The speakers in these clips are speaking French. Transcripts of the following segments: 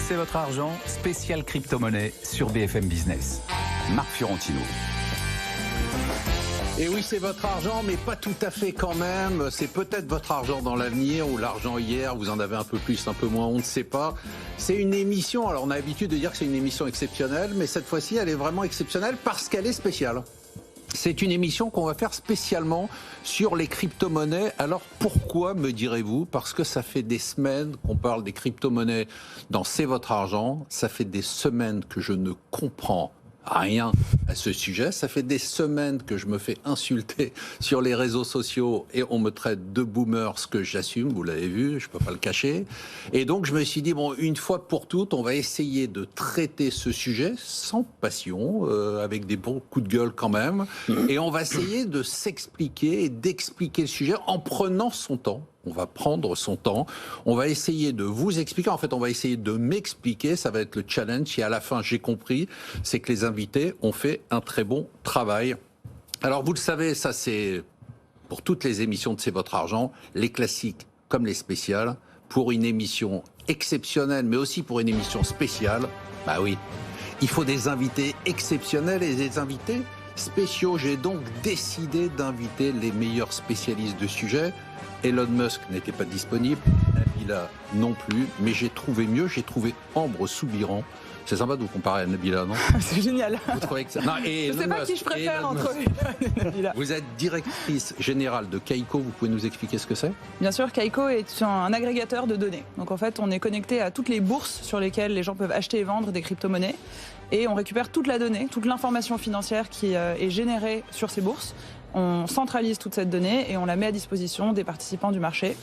C'est votre argent, spécial crypto-monnaie sur BFM Business. Marc Fiorentino. Et oui, c'est votre argent, mais pas tout à fait quand même. C'est peut-être votre argent dans l'avenir ou l'argent hier. Vous en avez un peu plus, un peu moins, on ne sait pas. C'est une émission, alors on a l'habitude de dire que c'est une émission exceptionnelle, mais cette fois-ci, elle est vraiment exceptionnelle parce qu'elle est spéciale. C'est une émission qu'on va faire spécialement sur les crypto-monnaies. Alors pourquoi, me direz-vous? Parce que ça fait des semaines qu'on parle des crypto-monnaies dans C'est votre argent. Ça fait des semaines que je ne comprends rien à ce sujet. Ça fait des semaines que je me fais insulter sur les réseaux sociaux et on me traite de boomer, ce que j'assume, vous l'avez vu, je ne peux pas le cacher. Et donc je me suis dit, bon, une fois pour toutes, on va essayer de traiter ce sujet sans passion, avec des bons coups de gueule quand même, et on va essayer de s'expliquer et d'expliquer le sujet en prenant son temps. On va prendre son temps, on va essayer de vous expliquer, en fait on va essayer de m'expliquer, ça va être le challenge, et à la fin j'ai compris, c'est que les invités ont fait un très bon travail. Alors vous le savez, ça c'est pour toutes les émissions de C'est votre argent, les classiques comme les spéciales, pour une émission exceptionnelle mais aussi pour une émission spéciale, bah oui, il faut des invités exceptionnels et des invités spéciaux. J'ai donc décidé d'inviter les meilleurs spécialistes de sujet. Elon Musk n'était pas disponible, Nabila non plus, mais j'ai trouvé mieux, j'ai trouvé Ambre Soubiran. C'est sympa de vous comparer à Nabila, non? C'est génial. Vous trouvez que ça... Non, et je ne sais pas qui je préfère entre eux et Nabila. Vous êtes directrice générale de Kaiko, vous pouvez nous expliquer ce que c'est? Bien sûr, Kaiko est un agrégateur de données. Donc en fait, on est connecté à toutes les bourses sur lesquelles les gens peuvent acheter et vendre des crypto-monnaies. Et on récupère toute la donnée, toute l'information financière qui est générée sur ces bourses. On centralise toute cette donnée et on la met à disposition des participants du marché.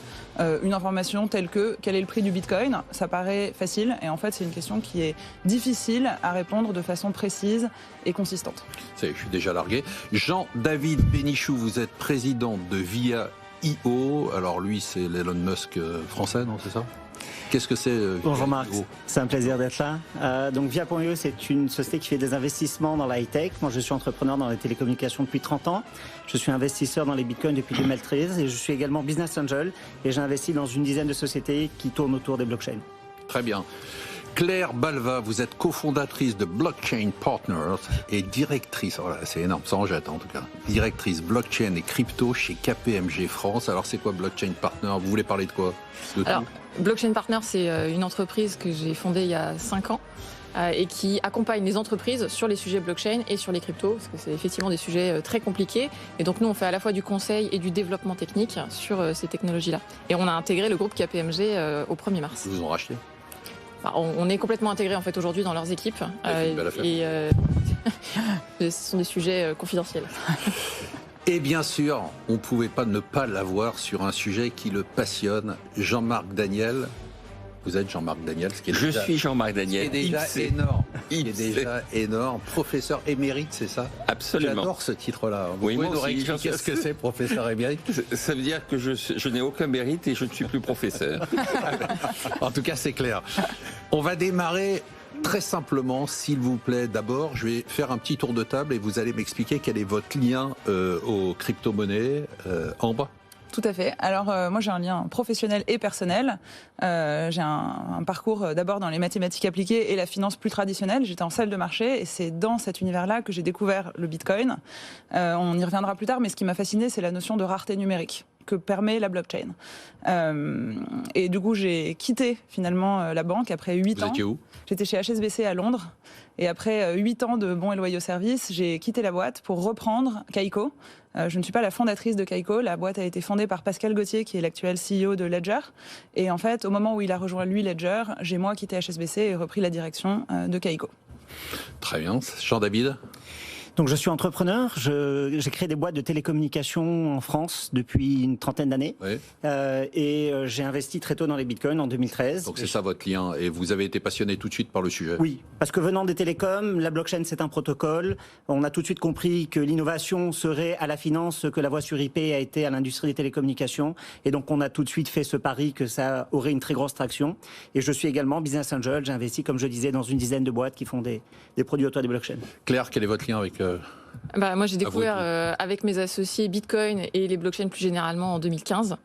Une information telle que quel est le prix du Bitcoin, ça paraît facile et en fait c'est une question qui est difficile à répondre de façon précise et consistante. Je suis déjà largué. Jean-David Bénichou, vous êtes président de Via.io. Alors lui c'est l'Elon Musk français, non, c'est ça? Qu'est-ce que c'est Bonjour Marc, c'est un plaisir d'être là. Donc Via.io, c'est une société qui fait des investissements dans la high-tech. Moi, je suis entrepreneur dans les télécommunications depuis 30 ans. Je suis investisseur dans les bitcoins depuis 2013 et je suis également business angel et j'ai investi dans une dizaine de sociétés qui tournent autour des blockchains. Très bien. Claire Balva, vous êtes cofondatrice de Blockchain Partners et directrice, voilà, c'est énorme, ça en jette en tout cas, directrice blockchain et crypto chez KPMG France. Alors c'est quoi Blockchain Partners? Vous voulez parler de quoi? Alors, Blockchain Partners, c'est une entreprise que j'ai fondée il y a 5 ans et qui accompagne les entreprises sur les sujets blockchain et sur les cryptos, parce que c'est effectivement des sujets très compliqués. Et donc nous, on fait à la fois du conseil et du développement technique sur ces technologies-là. Et on a intégré le groupe KPMG au 1er mars. Ils vous ont racheté? On est complètement intégré en fait aujourd'hui dans leurs équipes ce sont des sujets confidentiels. Et bien sûr, on ne pouvait pas ne pas l'avoir sur un sujet qui le passionne, Jean-Marc Daniel. Vous êtes Jean-Marc Daniel, ce qui est Je suis Jean-Marc Daniel. Ce qui est déjà énorme. Il est déjà énorme. Professeur émérite, c'est ça? Absolument. J'adore ce titre-là. Vous oui, pouvez moi nous aussi, réexpliquer ce que c'est, professeur émérite? Ça veut dire que je n'ai aucun mérite et je ne suis plus professeur. En tout cas, c'est clair. On va démarrer très simplement, s'il vous plaît. D'abord, je vais faire un petit tour de table et vous allez m'expliquer quel est votre lien aux crypto-monnaies. Ambre? Tout à fait. Alors moi j'ai un lien professionnel et personnel. J'ai un parcours d'abord dans les mathématiques appliquées et la finance plus traditionnelle. J'étais en salle de marché et c'est dans cet univers-là que j'ai découvert le Bitcoin. On y reviendra plus tard, mais ce qui m'a fasciné, c'est la notion de rareté numérique que permet la blockchain. Et du coup, j'ai quitté finalement la banque après 8 ans. Vous étiez où? J'étais chez HSBC à Londres. Et après 8 ans de bons et loyaux services, j'ai quitté la boîte pour reprendre Kaiko. Je ne suis pas la fondatrice de Kaiko. La boîte a été fondée par Pascal Gauthier, qui est l'actuel CEO de Ledger. Et en fait, au moment où il a rejoint lui Ledger, j'ai moi quitté HSBC et repris la direction de Kaiko. Très bien. Jean-David? Donc je suis entrepreneur, j'ai créé des boîtes de télécommunications en France depuis une trentaine d'années. Oui. Et j'ai investi très tôt dans les bitcoins en 2013. Donc c'est ça votre lien, et vous avez été passionné tout de suite par le sujet. Oui, parce que venant des télécoms, la blockchain c'est un protocole. On a tout de suite compris que l'innovation serait à la finance ce que la voie sur IP a été à l'industrie des télécommunications. Et donc on a tout de suite fait ce pari que ça aurait une très grosse traction. Et je suis également business angel, j'ai investi comme je disais dans une dizaine de boîtes qui font des produits autour des blockchains. Claire, quel est votre lien avec... Moi j'ai découvert avec mes associés Bitcoin et les blockchains plus généralement en 2015.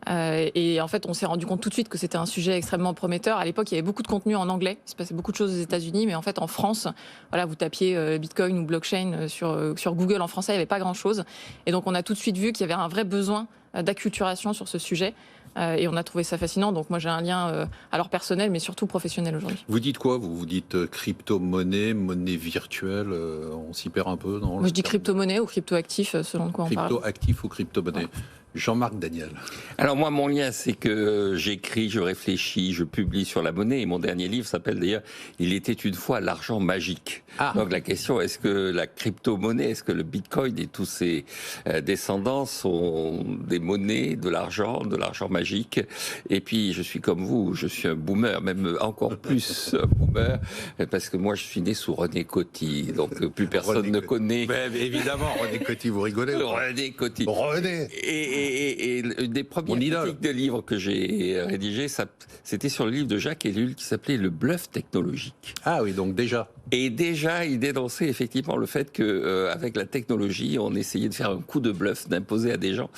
Et en fait, on s'est rendu compte tout de suite que c'était un sujet extrêmement prometteur. À l'époque, il y avait beaucoup de contenu en anglais. Il se passait beaucoup de choses aux États-Unis, mais en fait, en France, voilà, vous tapiez Bitcoin ou blockchain sur Google en français, il n'y avait pas grand-chose. Et donc, on a tout de suite vu qu'il y avait un vrai besoin d'acculturation sur ce sujet. Et on a trouvé ça fascinant. Donc moi, j'ai un lien alors personnel, mais surtout professionnel aujourd'hui. Vous dites quoi? Vous dites crypto-monnaie, monnaie virtuelle, on s'y perd un peu, non? Moi, je dis crypto-monnaie ou crypto-actif, selon de quoi on parle. Crypto-actif ou crypto-monnaie. Ouais. Jean-Marc Daniel. Alors moi, mon lien, c'est que j'écris, je réfléchis, je publie sur la monnaie. Et mon dernier livre s'appelle d'ailleurs « Il était une fois l'argent magique ». Donc la question, est-ce que la crypto-monnaie, est-ce que le Bitcoin et tous ses descendants sont des monnaies, de l'argent magique? Et puis, je suis comme vous, je suis un boomer, même encore plus un boomer, parce que moi, je suis né sous René Coty. Donc plus personne ne connaît. Mais évidemment, René Coty, vous rigolez? René Coty. René. Et une des premières critiques de livres que j'ai rédigé, c'était sur le livre de Jacques Ellul qui s'appelait Le bluff technologique. Ah oui, donc déjà. Et déjà, il dénonçait effectivement le fait que, avec la technologie, on essayait de faire un coup de bluff, d'imposer à des gens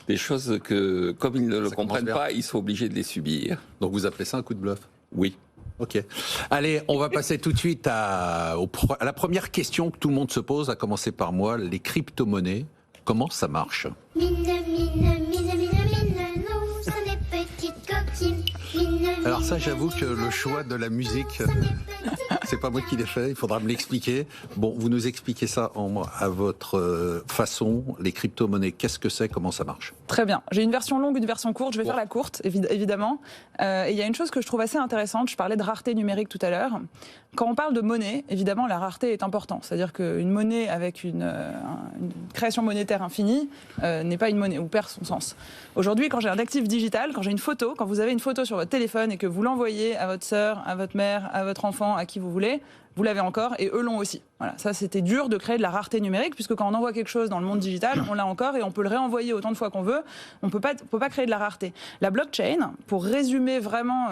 des choses que, comme ils ne le comprennent pas, ils sont obligés de les subir. Donc vous appelez ça un coup de bluff? Oui. Ok. Allez, on va passer tout de suite à la première question que tout le monde se pose, à commencer par moi, les crypto-monnaies. Comment ça marche? Alors ça, j'avoue que le choix de la musique, c'est pas moi qui l'ai fait, il faudra me l'expliquer. Bon, vous nous expliquez ça à votre façon, les crypto-monnaies, qu'est-ce que c'est, comment ça marche? Très bien. J'ai une version longue, une version courte, je vais faire la courte, évidemment. Et il y a une chose que je trouve assez intéressante, je parlais de rareté numérique tout à l'heure. Quand on parle de monnaie, évidemment, la rareté est importante. C'est-à-dire qu'une monnaie avec une création monétaire infinie n'est pas une monnaie, ou perd son sens. Aujourd'hui, quand j'ai un actif digital, quand j'ai une photo, quand vous avez une photo sur votre téléphone et que vous l'envoyez à votre sœur, à votre mère, à votre enfant, à qui vous voulez, vous l'avez encore et eux l'ont aussi. Voilà, ça c'était dur de créer de la rareté numérique puisque quand on envoie quelque chose dans le monde digital, on l'a encore et on peut le réenvoyer autant de fois qu'on veut. On peut pas créer de la rareté. La blockchain, pour résumer vraiment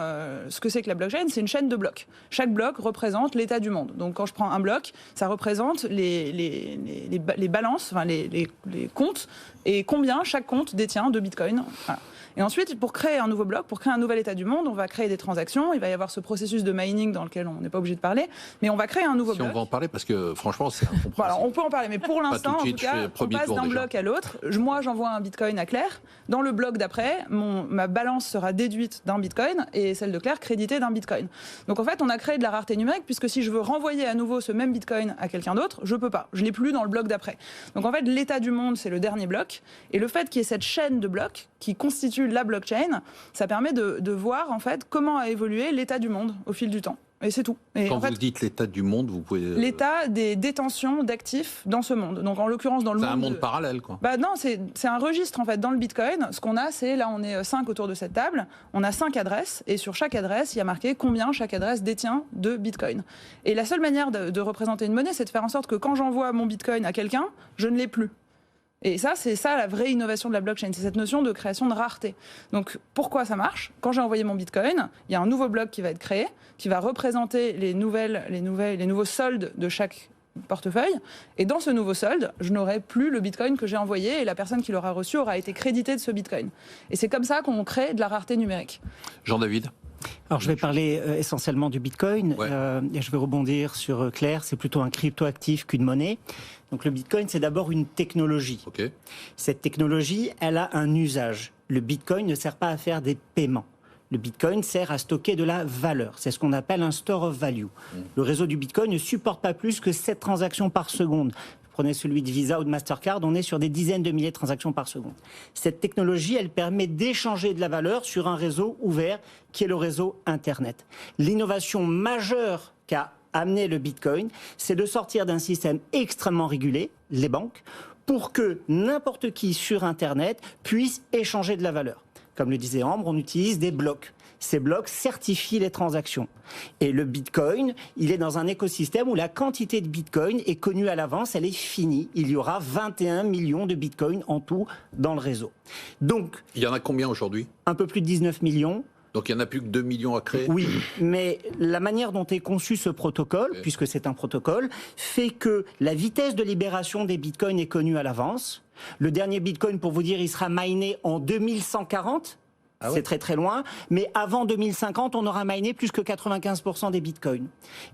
ce que c'est que la blockchain, c'est une chaîne de blocs. Chaque bloc représente l'état du monde. Donc quand je prends un bloc, ça représente les balances, enfin les comptes et combien chaque compte détient de Bitcoin. Voilà. Et ensuite, pour créer un nouveau bloc, pour créer un nouvel état du monde, on va créer des transactions. Il va y avoir ce processus de mining dans lequel on n'est pas obligé de parler, mais on va créer un nouveau bloc. On va en parler parce que franchement, c'est incompréhensible. Voilà, on peut en parler, mais pour l'instant, en tout cas, on passe d'un bloc à l'autre. Moi, j'envoie un Bitcoin à Claire. Dans le bloc d'après, ma balance sera déduite d'un Bitcoin et celle de Claire créditée d'un Bitcoin. Donc en fait, on a créé de la rareté numérique puisque si je veux renvoyer à nouveau ce même Bitcoin à quelqu'un d'autre, je peux pas. Je l'ai plus dans le bloc d'après. Donc en fait, l'état du monde, c'est le dernier bloc. Et le fait qu'il y ait cette chaîne de blocs qui constitue la blockchain, ça permet de voir en fait comment a évolué l'état du monde au fil du temps. Et c'est tout. Et quand en fait, vous dites l'état du monde, vous pouvez... L'état des détentions d'actifs dans ce monde. Donc en l'occurrence dans le monde... C'est un monde parallèle, quoi. Bah non, c'est un registre en fait. Dans le Bitcoin, ce qu'on a, c'est, là on est 5 autour de cette table, on a 5 adresses, et sur chaque adresse, il y a marqué combien chaque adresse détient de Bitcoin. Et la seule manière de représenter une monnaie, c'est de faire en sorte que quand j'envoie mon Bitcoin à quelqu'un, je ne l'ai plus. Et ça, c'est ça la vraie innovation de la blockchain, c'est cette notion de création de rareté. Donc pourquoi ça marche? Quand j'ai envoyé mon Bitcoin, il y a un nouveau bloc qui va être créé, qui va représenter les nouveaux soldes de chaque portefeuille. Et dans ce nouveau solde, je n'aurai plus le Bitcoin que j'ai envoyé et la personne qui l'aura reçu aura été créditée de ce Bitcoin. Et c'est comme ça qu'on crée de la rareté numérique. Jean-David? Alors je vais parler essentiellement du Bitcoin et je vais rebondir sur Claire, c'est plutôt un cryptoactif qu'une monnaie. Donc le Bitcoin, c'est d'abord une technologie. Okay. Cette technologie, elle a un usage. Le Bitcoin ne sert pas à faire des paiements. Le Bitcoin sert à stocker de la valeur. C'est ce qu'on appelle un store of value. Le réseau du Bitcoin ne supporte pas plus que 7 transactions par seconde. Prenez celui de Visa ou de Mastercard, on est sur des dizaines de milliers de transactions par seconde. Cette technologie, elle permet d'échanger de la valeur sur un réseau ouvert qui est le réseau Internet. L'innovation majeure qu'a amené le Bitcoin, c'est de sortir d'un système extrêmement régulé, les banques, pour que n'importe qui sur Internet puisse échanger de la valeur. Comme le disait Ambre, on utilise des blocs. Ces blocs certifient les transactions. Et le Bitcoin, il est dans un écosystème où la quantité de Bitcoin est connue à l'avance, elle est finie. Il y aura 21 millions de Bitcoin en tout dans le réseau. Donc, il y en a combien aujourd'hui? Un peu plus de 19 millions. Donc il n'y en a plus que 2 millions à créer? Oui, mais la manière dont est conçu ce protocole, puisque c'est un protocole, fait que la vitesse de libération des bitcoins est connue à l'avance. Le dernier bitcoin, pour vous dire, il sera miné en 2140. c'est très très loin. Mais avant 2050, on aura miné plus que 95% des bitcoins.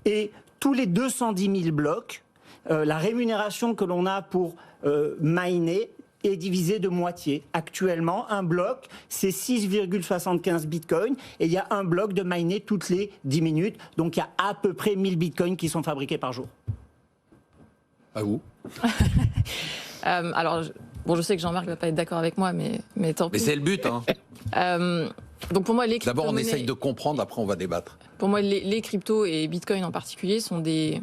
Et tous les 210 000 blocs, la rémunération que l'on a pour miner est divisée de moitié. Actuellement, un bloc, c'est 6,75 bitcoins et il y a un bloc de miné toutes les 10 minutes. Donc il y a à peu près 1000 bitcoins qui sont fabriqués par jour. À vous. Alors, je sais que Jean-Marc ne va pas être d'accord avec moi, mais tant pis. Mais c'est le but, hein. Donc pour moi, les D'abord, on crypto-monnaies- essaye de comprendre, après on va débattre. Pour moi, les cryptos et Bitcoin en particulier sont des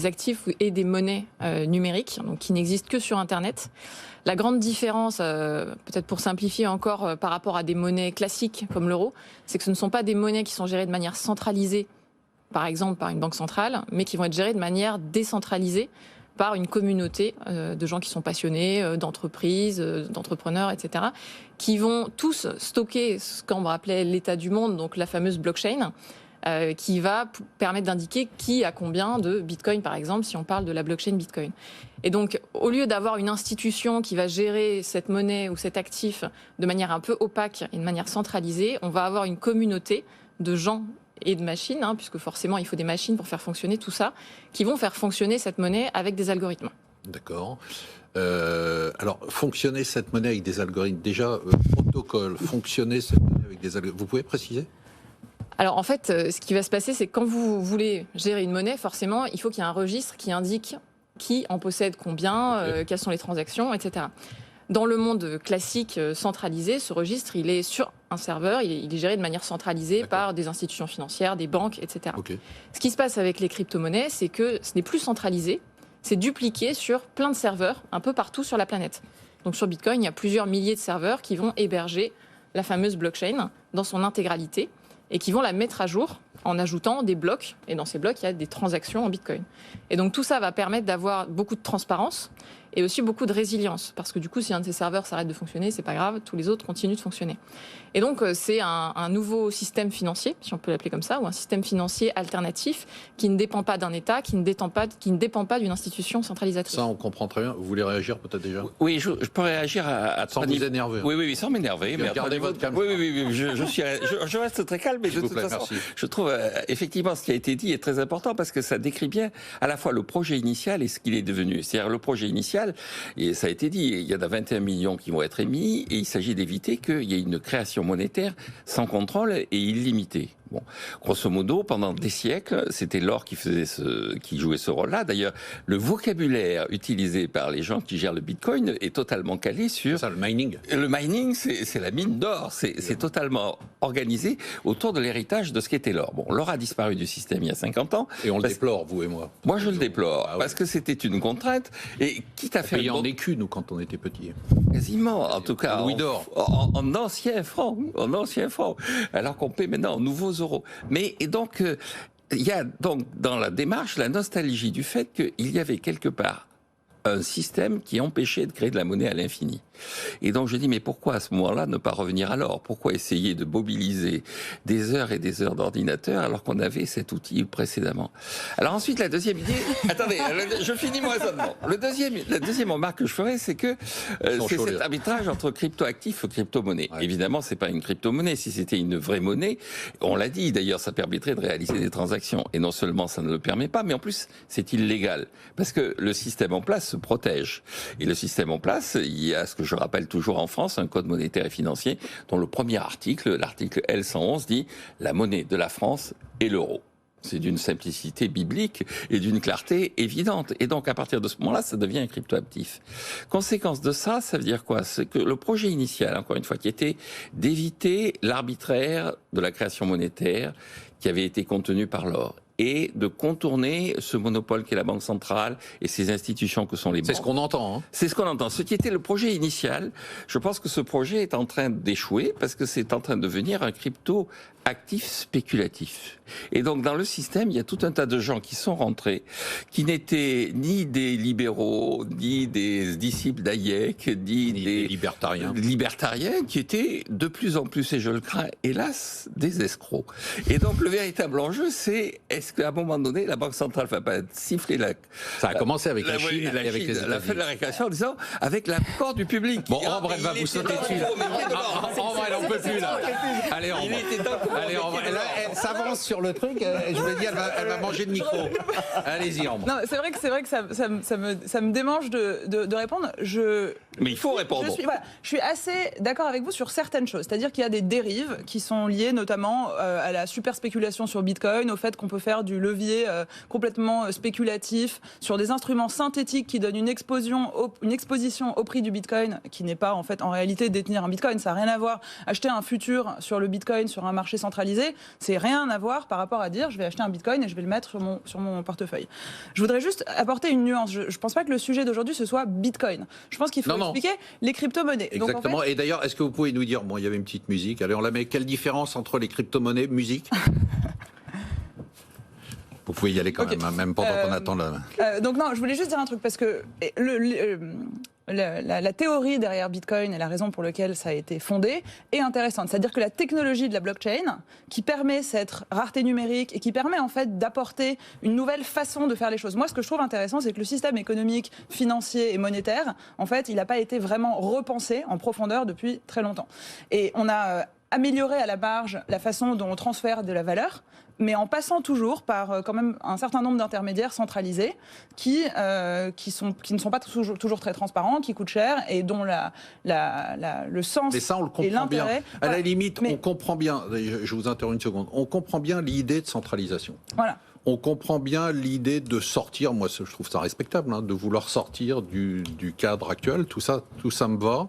actifs et des monnaies numériques, donc qui n'existent que sur Internet. La grande différence, peut-être pour simplifier encore, par rapport à des monnaies classiques comme l'euro, c'est que ce ne sont pas des monnaies qui sont gérées de manière centralisée, par exemple par une banque centrale, mais qui vont être gérées de manière décentralisée par une communauté de gens qui sont passionnés, d'entreprises, d'entrepreneurs, etc., qui vont tous stocker ce qu'on appelait l'état du monde, donc la fameuse blockchain, qui va permettre d'indiquer qui a combien de bitcoin, par exemple, si on parle de la blockchain bitcoin. Et donc, au lieu d'avoir une institution qui va gérer cette monnaie ou cet actif de manière un peu opaque et de manière centralisée, on va avoir une communauté de gens et de machines, puisque forcément il faut des machines pour faire fonctionner tout ça, qui vont faire fonctionner cette monnaie avec des algorithmes. D'accord. Alors, fonctionner cette monnaie avec des algorithmes, déjà, protocole, fonctionner cette monnaie avec des algorithmes, vous pouvez préciser ? Alors en fait, ce qui va se passer, c'est que quand vous voulez gérer une monnaie, forcément, il faut qu'il y ait un registre qui indique qui en possède combien, quelles sont les transactions, etc. Dans le monde classique centralisé, ce registre, il est sur un serveur, il est géré de manière centralisée par des institutions financières, des banques, etc. Ce qui se passe avec les crypto-monnaies, c'est que ce n'est plus centralisé, c'est dupliqué sur plein de serveurs, un peu partout sur la planète. Donc sur Bitcoin, il y a plusieurs milliers de serveurs qui vont héberger la fameuse blockchain dans son intégralité et qui vont la mettre à jour en ajoutant des blocs. Et dans ces blocs, il y a des transactions en Bitcoin. Et donc tout ça va permettre d'avoir beaucoup de transparence et aussi beaucoup de résilience. Parce que du coup, si un de ces serveurs s'arrête de fonctionner, c'est pas grave, tous les autres continuent de fonctionner. Et donc c'est un nouveau système financier, si on peut l'appeler comme ça, ou un système financier alternatif qui ne dépend pas d'un État, qui ne dépend pas d'une institution centralisatrice. Ça, on comprend très bien. Vous voulez réagir peut-être déjà ? Oui, je peux réagir à sans vous énerver. Oui, sans m'énerver. Mais gardez votre calme. Oui, je reste très calme, mais de toute façon, je trouve effectivement ce qui a été dit est très important parce que ça décrit bien à la fois le projet initial et ce qu'il est devenu. C'est-à-dire le projet initial, et ça a été dit, il y en a 21 millions qui vont être émis et il s'agit d'éviter qu'il y ait une création monétaire sans contrôle et illimitée. Bon, grosso modo, pendant des siècles, c'était l'or qui jouait ce rôle-là. D'ailleurs, le vocabulaire utilisé par les gens qui gèrent le Bitcoin est totalement calé sur... C'est ça, le mining. Le mining, c'est la mine d'or. C'est totalement organisé autour de l'héritage de ce qu'était l'or. Bon, l'or a disparu du système il y a 50 ans. Et on le déplore, vous et moi. Moi, je le déplore, parce que c'était une contrainte. Et quitte à faire... Payé en écus, nous, quand on était petits. Quasiment, en tout cas. Louis d'or. En anciens francs. Alors qu'on paie maintenant en nouveaux euros. Mais et donc, il y a donc dans la démarche la nostalgie du fait qu'il y avait quelque part un système qui empêchait de créer de la monnaie à l'infini. Et donc je dis, mais pourquoi à ce moment-là ne pas revenir à l'or ? Pourquoi essayer de mobiliser des heures et des heures d'ordinateur alors qu'on avait cet outil précédemment ? Alors ensuite, la deuxième idée... Attendez, je finis mon raisonnement. La deuxième remarque que je ferai, c'est que c'est cet arbitrage entre crypto-actifs et crypto-monnaie. Ouais. Évidemment, c'est pas une crypto-monnaie. Si c'était une vraie monnaie, on l'a dit d'ailleurs, ça permettrait de réaliser des transactions. Et non seulement ça ne le permet pas, mais en plus, c'est illégal. Parce que le système en place se protège. Et le système en place, il y a ce que je rappelle toujours en France, un code monétaire et financier dont le premier article, l'article L111, dit « La monnaie de la France est l'euro ». C'est d'une simplicité biblique et d'une clarté évidente. Et donc, à partir de ce moment-là, ça devient un cryptoactif. Conséquence de ça, ça veut dire quoi ? C'est que le projet initial, encore une fois, qui était d'éviter l'arbitraire de la création monétaire qui avait été contenu par l'or, et de contourner ce monopole qu'est la Banque centrale et ces institutions que sont les banques. C'est ce qu'on entend. Hein. C'est ce qu'on entend. Ce qui était le projet initial, je pense que ce projet est en train d'échouer parce que c'est en train de devenir un crypto-actif spéculatif. Et donc dans le système, il y a tout un tas de gens qui sont rentrés, qui n'étaient ni des libéraux, ni des disciples d'Hayek, ni des libertariens, qui étaient de plus en plus, et je le crains, hélas, face des escrocs. Et donc, le véritable enjeu, c'est est-ce qu'à un moment donné, la Banque centrale va pas siffler Ça a commencé avec la Chine et avec les la fin de la États-Unis. récréation en disant avec l'accord du public. Bon, Ambre, elle va vous sauter dessus. Ambre, elle en peut plus, là. Allez, Ambre. Allez, Ambre. Là, elle s'avance sur le truc. Je vous l'ai dit, elle va manger le micro. Allez-y, Ambre. Non, c'est vrai que ça me démange de répondre. Mais il faut répondre. Je suis assez d'accord avec vous sur certaines choses. C'est-à-dire qu'il y a des dérives qui sont liées notamment à la super spéculation sur Bitcoin, au fait qu'on peut faire du levier complètement spéculatif sur des instruments synthétiques qui donnent une exposition au prix du Bitcoin qui n'est pas en fait en réalité détenir un Bitcoin. Ça n'a rien à voir. Acheter un futur sur le Bitcoin sur un marché centralisé, c'est rien à voir par rapport à dire je vais acheter un Bitcoin et je vais le mettre sur mon portefeuille. Je voudrais juste apporter une nuance. Je ne pense pas que le sujet d'aujourd'hui ce soit Bitcoin. Je pense qu'il faut expliquer les crypto-monnaies. Exactement. Donc, en fait... Et d'ailleurs, est-ce que vous pouvez nous dire, bon, il y avait une petite musique, allez, on la met, quelle différence entre les crypto-monnaies, musique? Vous pouvez y aller quand même, hein, même pendant qu'on attend là. Donc non, je voulais juste dire un truc, parce que la théorie derrière Bitcoin et la raison pour laquelle ça a été fondé est intéressante. C'est-à-dire que la technologie de la blockchain, qui permet cette rareté numérique et qui permet en fait d'apporter une nouvelle façon de faire les choses. Moi, ce que je trouve intéressant, c'est que le système économique, financier et monétaire, en fait, il n'a pas été vraiment repensé en profondeur depuis très longtemps. Et on a amélioré à la marge la façon dont on transfère de la valeur, mais en passant toujours par quand même un certain nombre d'intermédiaires centralisés qui ne sont pas toujours très transparents, qui coûtent cher et dont le sens mais ça, on le comprend et l'intérêt... bien. À la limite, on comprend bien, je vous interromps une seconde, on comprend bien l'idée de centralisation. Voilà. On comprend bien l'idée de sortir, moi je trouve ça respectable, hein, de vouloir sortir du cadre actuel, tout ça me va.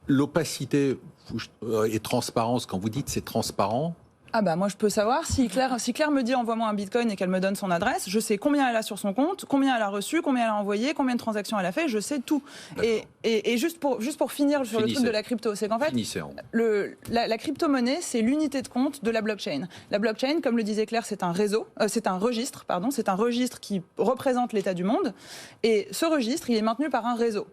L'opacité et transparence, quand vous dites c'est transparent... Ah bah moi je peux savoir, si Claire me dit envoie-moi un Bitcoin et qu'elle me donne son adresse, je sais combien elle a sur son compte, combien elle a reçu, combien elle a envoyé, combien de transactions elle a fait, je sais tout. Et juste pour finir sur le truc de la crypto, c'est qu'en fait la crypto-monnaie c'est l'unité de compte de la blockchain. La blockchain, comme le disait Claire, c'est un registre qui représente l'état du monde, et ce registre il est maintenu par un réseau.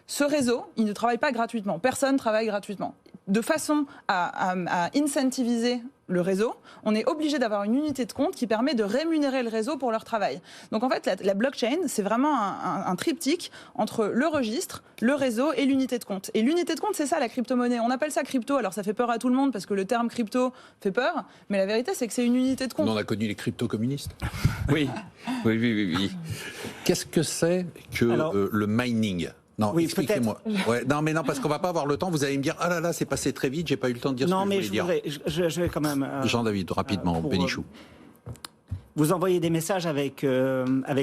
Ce réseau, il ne travaille pas gratuitement. Personne ne travaille gratuitement. De façon à incentiviser le réseau, on est obligé d'avoir une unité de compte qui permet de rémunérer le réseau pour leur travail. Donc en fait, la blockchain, c'est vraiment un triptyque entre le registre, le réseau et l'unité de compte. Et l'unité de compte, c'est ça la crypto-monnaie. On appelle ça crypto, alors ça fait peur à tout le monde parce que le terme crypto fait peur, mais la vérité, c'est que c'est une unité de compte. On a connu les crypto-communistes. Oui. Qu'est-ce que c'est que le mining ? Non, oui, expliquez-moi. Ouais, non, parce qu'on va pas avoir le temps. Vous allez me dire, ah là là, c'est passé très vite, j'ai pas eu le temps de dire ce que je voulais dire. Je vais quand même. Jean-David, rapidement, Bénichou. Vous envoyez des messages avec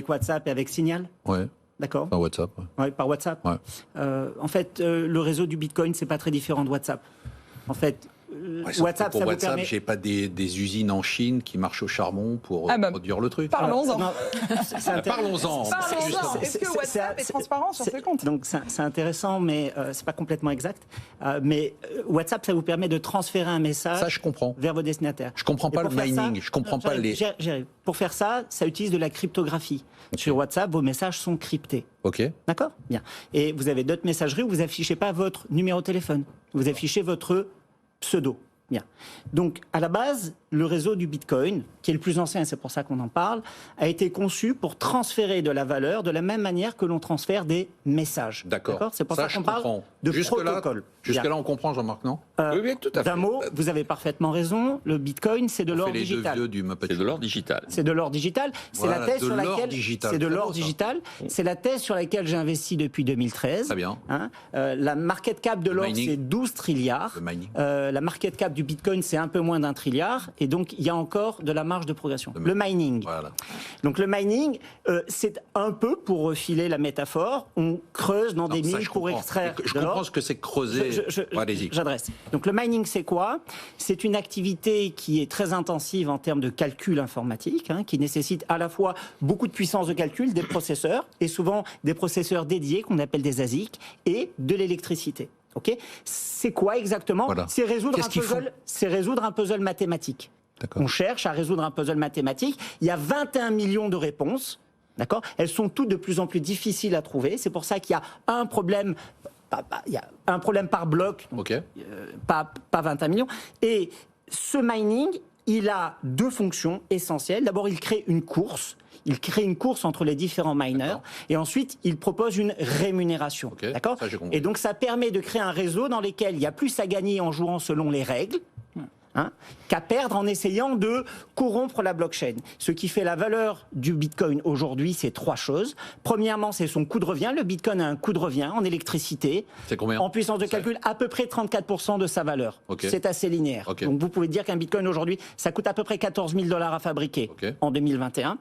WhatsApp et avec Signal ? Ouais. D'accord. Par WhatsApp. Ouais, par WhatsApp. Ouais. En fait, le réseau du Bitcoin, c'est pas très différent de WhatsApp. En fait. WhatsApp, pour ça WhatsApp, vous permet... j'ai pas des usines en Chine qui marchent au charbon pour produire le truc. Parlons-en. Parlons-en. Est-ce que WhatsApp est transparent sur ses comptes ? Donc c'est intéressant, mais c'est pas complètement exact. Mais WhatsApp, ça vous permet de transférer un message vers vos destinataires. Je comprends pas le mining. Je comprends pas les. Pour faire ça, ça utilise de la cryptographie. Okay. Sur WhatsApp, vos messages sont cryptés. Ok. D'accord ? Bien. Et vous avez d'autres messageries où vous affichez pas votre numéro de téléphone. Vous affichez votre pseudo. Bien. Donc, à la base, le réseau du Bitcoin, qui est le plus ancien, et c'est pour ça qu'on en parle, a été conçu pour transférer de la valeur de la même manière que l'on transfère des messages. D'accord. C'est pour ça qu'on parle de protocole. Jusque-là, on comprend, Jean-Marc, non ? Oui, tout à fait. D'un mot, vous avez parfaitement raison. Le Bitcoin, c'est de l'or digital. C'est de l'or digital. C'est de l'or digital. C'est la thèse sur laquelle. C'est de l'or digital. C'est la thèse sur laquelle j'ai investi depuis 2013. Très bien. La market cap de l'or, c'est 12 trilliards. La market cap du Bitcoin, c'est un peu moins d'1 trilliard. Et donc, il y a encore de la marge de progression. Le mining. Voilà. Donc, le mining, c'est un peu, pour refiler la métaphore, on creuse dans des mines pour extraire. Je comprends ce que c'est creuser. Allez-y. J'adresse. Donc, le mining, c'est quoi ? C'est une activité qui est très intensive en termes de calcul informatique, qui nécessite à la fois beaucoup de puissance de calcul, des processeurs, et souvent des processeurs dédiés qu'on appelle des ASIC, et de l'électricité. Okay ? C'est quoi exactement ? C'est résoudre un puzzle mathématique. On cherche à résoudre un puzzle mathématique. Il y a 21 millions de réponses. D'accord ? Elles sont toutes de plus en plus difficiles à trouver. C'est pour ça qu'il y a un problème. Il y a un problème par bloc, pas 21 millions. Et ce mining, il a deux fonctions essentielles. D'abord, il crée une course. Il crée une course entre les différents miners. D'accord. Et ensuite, il propose une rémunération. Ok, D'accord ? ça, j'ai compris. Et donc, ça permet de créer un réseau dans lequel il y a plus à gagner en jouant selon les règles. Qu'à perdre en essayant de corrompre la blockchain. Ce qui fait la valeur du Bitcoin aujourd'hui, c'est trois choses. Premièrement, c'est son coût de revient. Le Bitcoin a un coût de revient en électricité. C'est combien ? En puissance de calcul, à peu près 34% de sa valeur. Ok. C'est assez linéaire. Ok. Donc vous pouvez dire qu'un Bitcoin aujourd'hui, ça coûte à peu près 14 000 $ à fabriquer Ok. en 2021.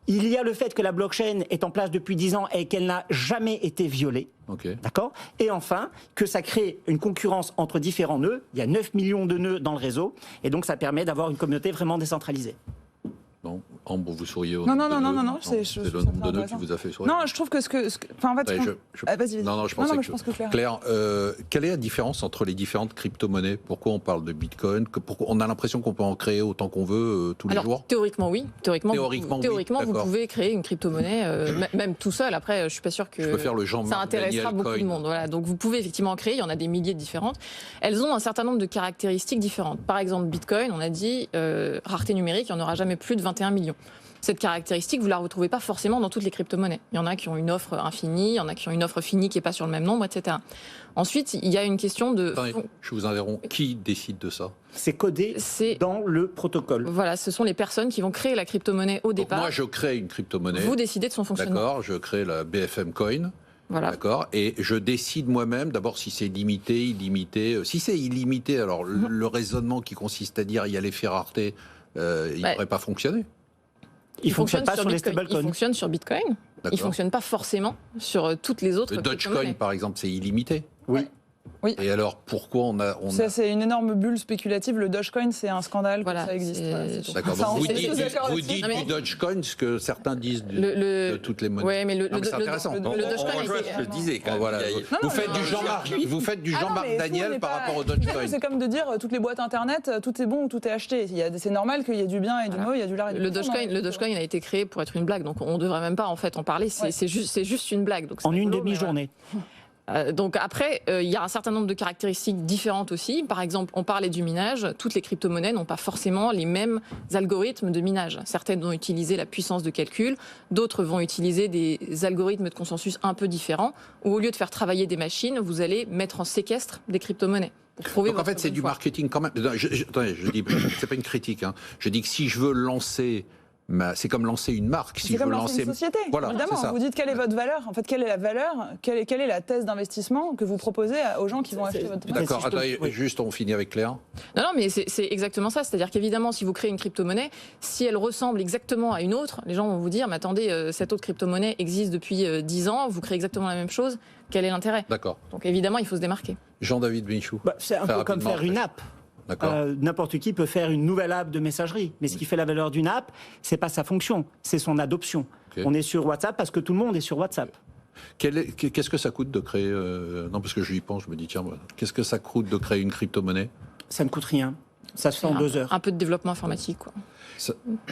Il y a le fait que la blockchain est en place depuis 10 ans et qu'elle n'a jamais été violée. Ok. D'accord ? Et enfin, que ça crée une concurrence entre différents nœuds. Il y a 9 millions de nœuds dans le réseau. Et donc, ça permet d'avoir une communauté vraiment décentralisée. Non, Ambre, vous souriez au Non, nombre non, de non, nœuds. non, non, C'est le nombre de nœuds qui vous a fait sourire. Non, je trouve que enfin, en fait, Ouais, vas-y. Non, je pensais mais que... je pense que Claire. Claire, quelle est la différence entre les différentes crypto-monnaies ? Pourquoi on parle de Bitcoin ? Pourquoi on a l'impression qu'on peut en créer autant qu'on veut tous les jours ? Théoriquement, oui. Théoriquement, Théoriquement, oui, vous d'accord. pouvez créer une crypto-monnaie, même tout seul. Après, je suis pas sûr que Je peux faire le Jean-Marc ça intéressera Daniel beaucoup coin. de monde. Voilà. Donc, vous pouvez effectivement en créer. Il y en a des milliers de différentes. Elles ont un certain nombre de caractéristiques différentes. Par exemple, Bitcoin, on a dit rareté numérique, il n'y en aura jamais plus de 21 millions. Cette caractéristique, vous ne la retrouvez pas forcément dans toutes les crypto-monnaies. Il y en a qui ont une offre infinie, il y en a qui ont une offre finie qui n'est pas sur le même nombre, etc. Ensuite, il y a une question de... Attendez, je vous interromps. Qui décide de ça ? C'est codé dans le protocole. Voilà, ce sont les personnes qui vont créer la crypto-monnaie au Donc départ. moi, je crée une crypto-monnaie. Vous décidez de son fonctionnement. D'accord, je crée la BFM Coin. Voilà. D'accord. Et je décide moi-même, d'abord, si c'est limité, illimité. Si c'est illimité, alors le raisonnement qui consiste à dire il y a l'effet rareté, il ne pourrait pas fonctionner. Il fonctionne pas sur les Bitcoin. stablecoins. Il fonctionne sur Bitcoin. Il D'accord. fonctionne pas forcément sur toutes les autres Le Dogecoin, crypto-monnaies. par exemple, c'est illimité. Oui. Oui. Et alors, pourquoi on a... C'est une énorme bulle spéculative. Le Dogecoin, c'est un scandale Voilà, que ça existe. c'est- Voilà, c'est tout. D'accord, Ça, donc on vous est dites, tous d'accord vous là-dessus. dites Non, mais- du Dogecoin ce que certains disent Le- de toutes les monnaies. Ouais, mais Non, mais c'est intéressant. le On Dogecoin On a rejoint été- ce que je disais quand même. Voilà. Il y a- Non, Vous non, faites non, du non, Jean-Marc, vous faites du Ah non, Jean-Marc mais tout Daniel n'est par pas- rapport au Dogecoin. C'est comme de dire toutes les boîtes internet, tout est bon ou tout est acheté. C'est normal qu'il y ait du bien et du mauvais, il y a du lard et du Le poisson, Dogecoin a été créé pour être une blague, donc on ne devrait même pas en fait en parler. C'est juste une blague. Donc c'est En une rigolo, mais demi-journée. Donc après, il y a un certain nombre de caractéristiques différentes aussi. Par exemple, on parlait du minage. Toutes les crypto-monnaies n'ont pas forcément les mêmes algorithmes de minage. Certaines vont utiliser la puissance de calcul, d'autres vont utiliser des algorithmes de consensus un peu différents, où au lieu de faire travailler des machines, vous allez mettre en séquestre des crypto-monnaies. pour prouver Donc en votre fait, c'est bonne du foi. marketing quand même. Non, attendez, je dis, c'est pas une critique. Hein. Je dis que si je veux lancer, c'est comme lancer une marque. Si C'est je veux comme lancer une société. Voilà, Évidemment, c'est ça. vous dites quelle est votre valeur. En fait, quelle est la valeur, quelle est la thèse d'investissement que vous proposez aux gens qui vont acheter votre monnaie. D'accord. Si je peux- Attendez, oui. juste, on finit avec Claire. Non, mais c'est exactement ça. C'est-à-dire qu'évidemment, si vous créez une crypto-monnaie, si elle ressemble exactement à une autre, les gens vont vous dire, mais attendez, cette autre crypto-monnaie existe depuis 10 ans, vous créez exactement la même chose, quel est l'intérêt ? D'accord. Donc évidemment, il faut se démarquer. Jean-David Michou. C'est un Très peu comme rapidement, faire une après. app. D'accord. N'importe qui peut faire une nouvelle app de messagerie. Mais ce qui fait la valeur d'une app, c'est pas sa fonction, c'est son adoption. Ok. On est sur WhatsApp parce que tout le monde est sur WhatsApp. Qu'est-ce que ça coûte de créer Non, parce que je y pense, je me dis, tiens, qu'est-ce que ça coûte de créer une crypto-monnaie? Ça ne coûte rien. Ça se fait en 2 heures. Un peu de développement informatique, quoi.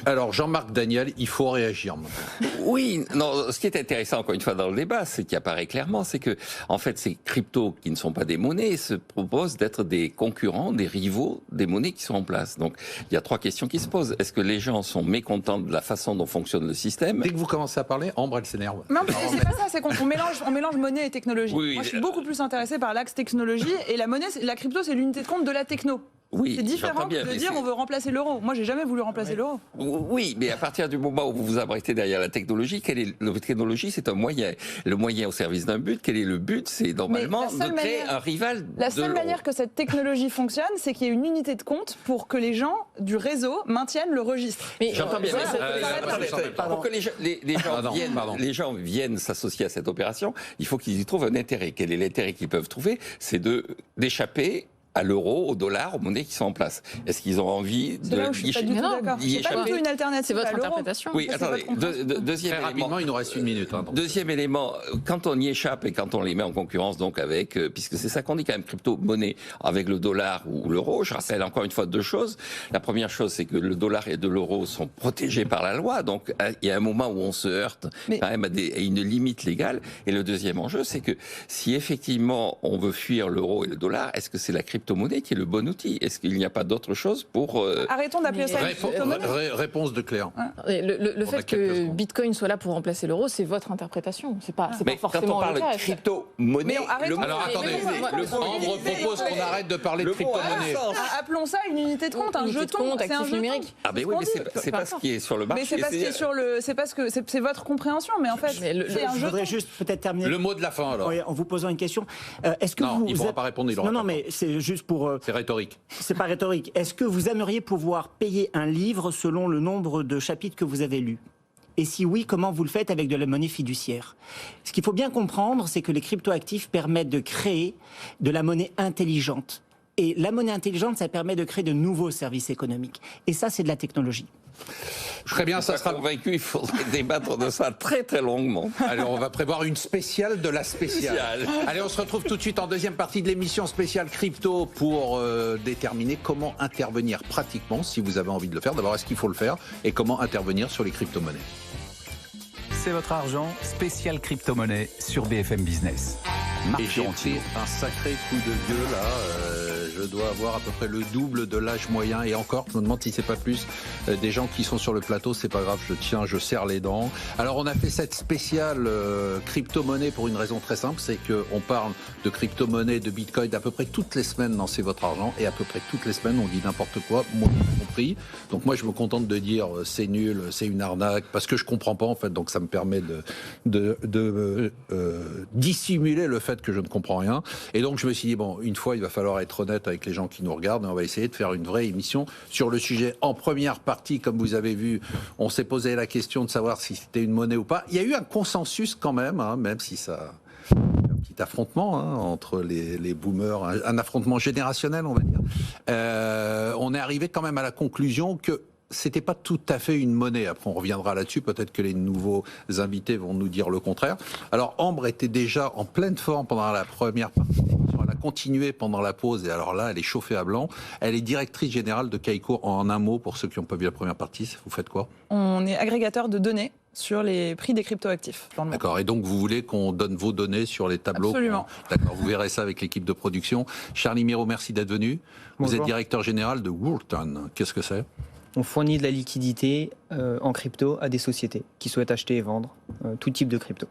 Alors, Jean-Marc Daniel, il faut réagir maintenant. Oui, non, ce qui est intéressant, encore une fois, dans le débat, c'est qui apparaît clairement, c'est que, en fait, ces cryptos qui ne sont pas des monnaies se proposent d'être des concurrents, des rivaux des monnaies qui sont en place. Donc, il y a 3 questions qui se posent. Est-ce que les gens sont mécontents de la façon dont fonctionne le système? Dès que vous commencez à parler, Ambre, elle s'énerve. Non, mais c'est pas ça, c'est qu'on mélange monnaie et technologie. Oui, Moi, je suis beaucoup plus intéressée par l'axe technologie et la monnaie, la crypto, c'est l'unité de compte de la techno. Oui, C'est différent j'entends bien, de mais dire c'est- on veut remplacer l'euro. Moi, j'ai jamais voulu remplacer l'euro. Oui, mais à partir du moment où vous vous abritez derrière la technologie, la technologie, c'est un moyen. Le moyen au service d'un but, quel est le but? C'est normalement Mais la de seule créer manière- un rival La de seule l'euro. manière que cette technologie fonctionne, c'est qu'il y ait une unité de compte pour que les gens du réseau maintiennent le registre. Mais J'entends bien. voilà, mais ça- pour que les gens viennent s'associer à cette opération, il faut qu'ils y trouvent un intérêt. Quel est l'intérêt qu'ils peuvent trouver? C'est d'échapper à l'euro, au dollar, aux monnaies qui sont en place. Est-ce qu'ils ont envie C'est là où je suis pas du tout d'accord. d'y C'est pas du échapper? tout une alternative c'est votre à l'euro. interprétation. Oui, Ça, c'est attendez. votre compréhension. Deuxième Très élément. rapidement, il nous reste 1 minute. Hein, donc. Deuxième élément, quand on y échappe et quand on les met en concurrence donc avec, puisque c'est ça qu'on dit quand même, crypto-monnaie avec le dollar ou l'euro, je rappelle encore une fois 2 choses. La première chose, c'est que le dollar et l'euro sont protégés par la loi, donc il y a un moment où on se heurte Mais- quand même à une limite légale. Et le deuxième enjeu, c'est que si effectivement on veut fuir l'euro et le dollar, est-ce que c'est la crypto crypto-monnaie qui est le bon outil. Est-ce qu'il n'y a pas d'autre chose pour... Arrêtons d'appeler ça une crypto-monnaie. Réponse de Claire. Le fait que Bitcoin soit là pour remplacer l'euro, c'est votre interprétation. C'est pas forcément quand on le parle cas. de crypto-monnaie... Alors attendez, Ambre propose qu'on arrête de parler de crypto-monnaie. Appelons ça une unité de compte, un Unité de jeton, compte, c'est un actif jeton. numérique. Ah mais oui, mais c'est pas ce qui est sur le marché. Mais c'est pas ce qui est sur le, c'est votre compréhension, mais en fait, c'est un Je voudrais jeton. juste peut-être terminer. Le mot de la fin alors. Oui, en vous posant une question. Est-ce que Non, vous il ne pourra pas répondre. Non, mais c'est juste pour. C'est rhétorique. C'est pas rhétorique. Est-ce que vous aimeriez pouvoir payer un livre selon le nombre de chapitres que vous avez lus ? Et si oui, comment vous le faites avec de la monnaie fiduciaire ? Ce qu'il faut bien comprendre, c'est que les cryptoactifs permettent de créer de la monnaie intelligente. Et la monnaie intelligente, ça permet de créer de nouveaux services économiques. Et ça, c'est de la technologie. Très bien, ça sera convaincu, il faudrait débattre de ça très très longuement. Alors on va prévoir une spéciale de la spéciale. Allez, on se retrouve tout de suite en deuxième partie de l'émission spéciale crypto pour déterminer comment intervenir pratiquement, si vous avez envie de le faire. D'abord, est-ce qu'il faut le faire et comment intervenir sur les crypto-monnaies. C'est votre argent, spécial crypto-monnaie sur BFM Business. Marc Et j'ai Fiorentino. pris un sacré coup de gueule là. Je dois avoir à peu près le double de l'âge moyen et encore, je me demande si c'est pas plus des gens qui sont sur le plateau. C'est pas grave, je serre les dents. Alors on a fait cette spéciale crypto-monnaie pour une raison très simple, c'est qu'on parle de crypto-monnaie, de Bitcoin à peu près toutes les semaines dans C'est votre argent et à peu près toutes les semaines on dit n'importe quoi, moi compris. Donc moi je me contente de dire c'est nul, c'est une arnaque parce que je comprends pas en fait. Donc ça me permet de dissimuler le fait que je ne comprends rien. Et donc je me suis dit bon, une fois il va falloir être honnête avec les gens qui nous regardent et on va essayer de faire une vraie émission sur le sujet. En première partie, comme vous avez vu, on s'est posé la question de savoir si c'était une monnaie ou pas. Il y a eu un consensus quand même, hein, même si ça... un petit affrontement entre les boomers, un affrontement générationnel on va dire. On est arrivé quand même à la conclusion que c'était pas tout à fait une monnaie. Après, on reviendra là-dessus. Peut-être que les nouveaux invités vont nous dire le contraire. Alors, Ambre était déjà en pleine forme pendant la première partie de l'émission. Elle a continué pendant la pause. Et alors là, elle est chauffée à blanc. Elle est directrice générale de Kaiko. En un mot, pour ceux qui n'ont pas vu la première partie, vous faites quoi ? On est agrégateur de données sur les prix des cryptoactifs dans le monde. D'accord. Et donc, vous voulez qu'on donne vos données sur les tableaux ? Absolument. D'accord. Vous verrez ça avec l'équipe de production. Charlie Miro, merci d'être venu. Bonjour. Vous êtes directeur général de Woolton. Qu'est-ce que c'est ? On fournit de la liquidité en crypto à des sociétés qui souhaitent acheter et vendre tout type de crypto.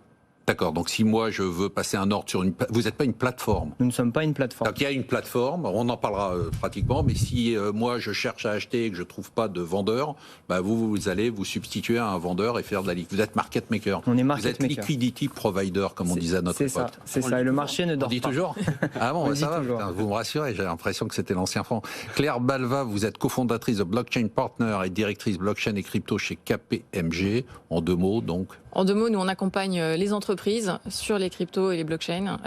D'accord, donc si moi je veux passer un ordre sur une... Vous n'êtes pas une plateforme. Nous ne sommes pas une plateforme. Donc il y a une plateforme, on en parlera pratiquement, mais si moi je cherche à acheter et que je ne trouve pas de vendeur, bah vous allez vous substituer à un vendeur et faire de la liquidité. Vous êtes market maker. On est market Vous êtes maker. liquidity provider, comme on disait à notre époque. C'est ça, et le marché ne On dort dit pas. toujours. Ah bon, On bah, dit ça va, toujours. putain, vous me rassurez, j'ai l'impression que c'était l'ancien franc. Claire Balva, vous êtes cofondatrice de Blockchain Partner et directrice blockchain et crypto chez KPMG. En deux mots, donc. En deux mots, nous, on accompagne les entreprises sur les cryptos et les blockchains.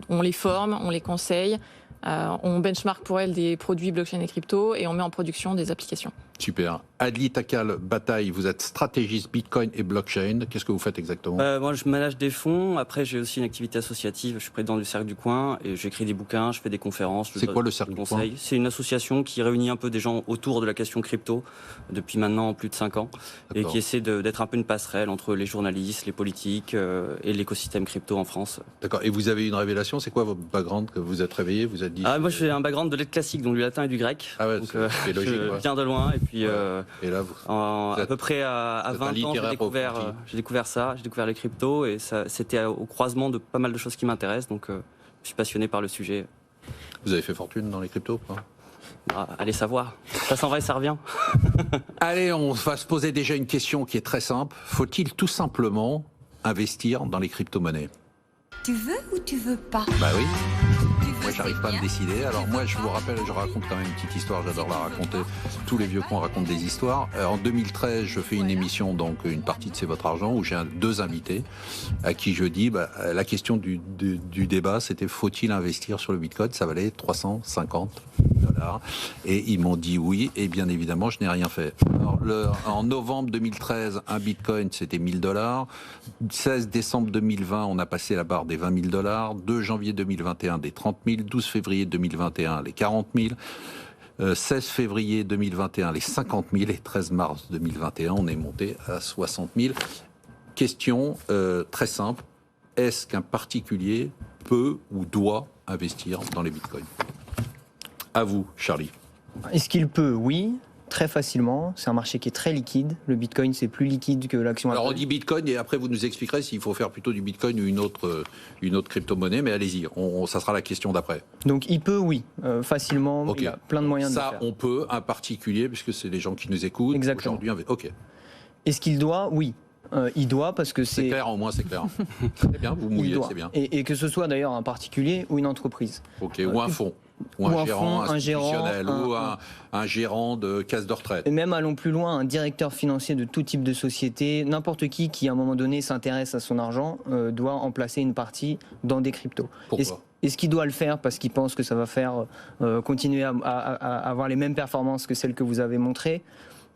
On les forme, on les conseille, on benchmark pour elles des produits blockchain et crypto et on met en production des applications. Super. Adli Takal Bataille, vous êtes stratégiste Bitcoin et blockchain. Qu'est-ce que vous faites exactement ? Moi, je manage des fonds. Après, j'ai aussi une activité associative. Je suis président du Cercle du Coin et j'écris des bouquins, je fais des conférences. C'est quoi le Cercle du Coin ? C'est une association qui réunit un peu des gens autour de la question crypto depuis maintenant plus de 5 ans et qui essaie d'être un peu une passerelle entre les journalistes, les politiques et l'écosystème crypto en France. D'accord. Et vous avez eu une révélation ? C'est quoi votre background que vous êtes réveillé ? Vous êtes dit. Moi, j'ai un background de lettres classiques, donc du latin et du grec. Ah ouais, donc, c'est logique. je Ouais. viens de loin et puis. Et là, À peu près à vous êtes un 20 ans, littéraire j'ai découvert ça, j'ai découvert les cryptos et c'était au croisement de pas mal de choses qui m'intéressent, donc je suis passionné par le sujet. vous avez fait fortune dans les cryptos, quoi ? Allez savoir, ça s'en va et ça revient. Allez, on va se poser déjà une question qui est très simple. Faut-il tout simplement investir dans les crypto-monnaies ? Tu veux ou tu veux pas ? Bah oui. Tu veux, Moi, j'arrive c'est pas à me bien. décider. Alors Tu moi, veux je pas. vous rappelle, je raconte quand même une petite histoire. J'adore la raconter. Tous les vieux cons racontent des histoires. En 2013, je fais une émission, donc une partie de C'est votre argent, où j'ai deux invités à qui je dis, la question du débat, c'était faut-il investir sur le Bitcoin ? Ça valait 350 $. Et ils m'ont dit oui. Et bien évidemment, je n'ai rien fait. Alors, en novembre 2013, un Bitcoin, c'était 1 000 $. 16 décembre 2020, on a passé la barre des 20 000 $. 2 janvier 2021, des 30 000. 12 février 2021, les 40 000. 16 février 2021, les 50 000. Et 13 mars 2021, on est monté à 60 000. Question très simple. Est-ce qu'un particulier peut ou doit investir dans les bitcoins ? À vous, Charlie. Est-ce qu'il peut? Oui. Très facilement, c'est un marché qui est très liquide. Le Bitcoin, c'est plus liquide que l'action. Alors on dit Bitcoin et après vous nous expliquerez s'il faut faire plutôt du Bitcoin ou une autre crypto-monnaie, mais allez-y, ça sera la question d'après. Donc il peut, oui, facilement, Okay. Il a plein de moyens de le ça, faire. on peut, un particulier, puisque c'est les gens qui nous écoutent. Exactement. Aujourd'hui, ok. Est-ce qu'il doit? Oui. Il doit parce que C'est clair, au moins c'est clair. C'est bien, vous mouillez, c'est bien. Et que ce soit d'ailleurs un particulier ou une entreprise. Ok, ou un fonds. Ou un gérant institutionnel, ou un gérant de caisse de retraite. Et même allons plus loin, un directeur financier de tout type de société, n'importe qui à un moment donné s'intéresse à son argent, doit en placer une partie dans des cryptos. Pourquoi ? Est-ce qu'il doit le faire parce qu'il pense que ça va faire continuer à avoir les mêmes performances que celles que vous avez montrées ?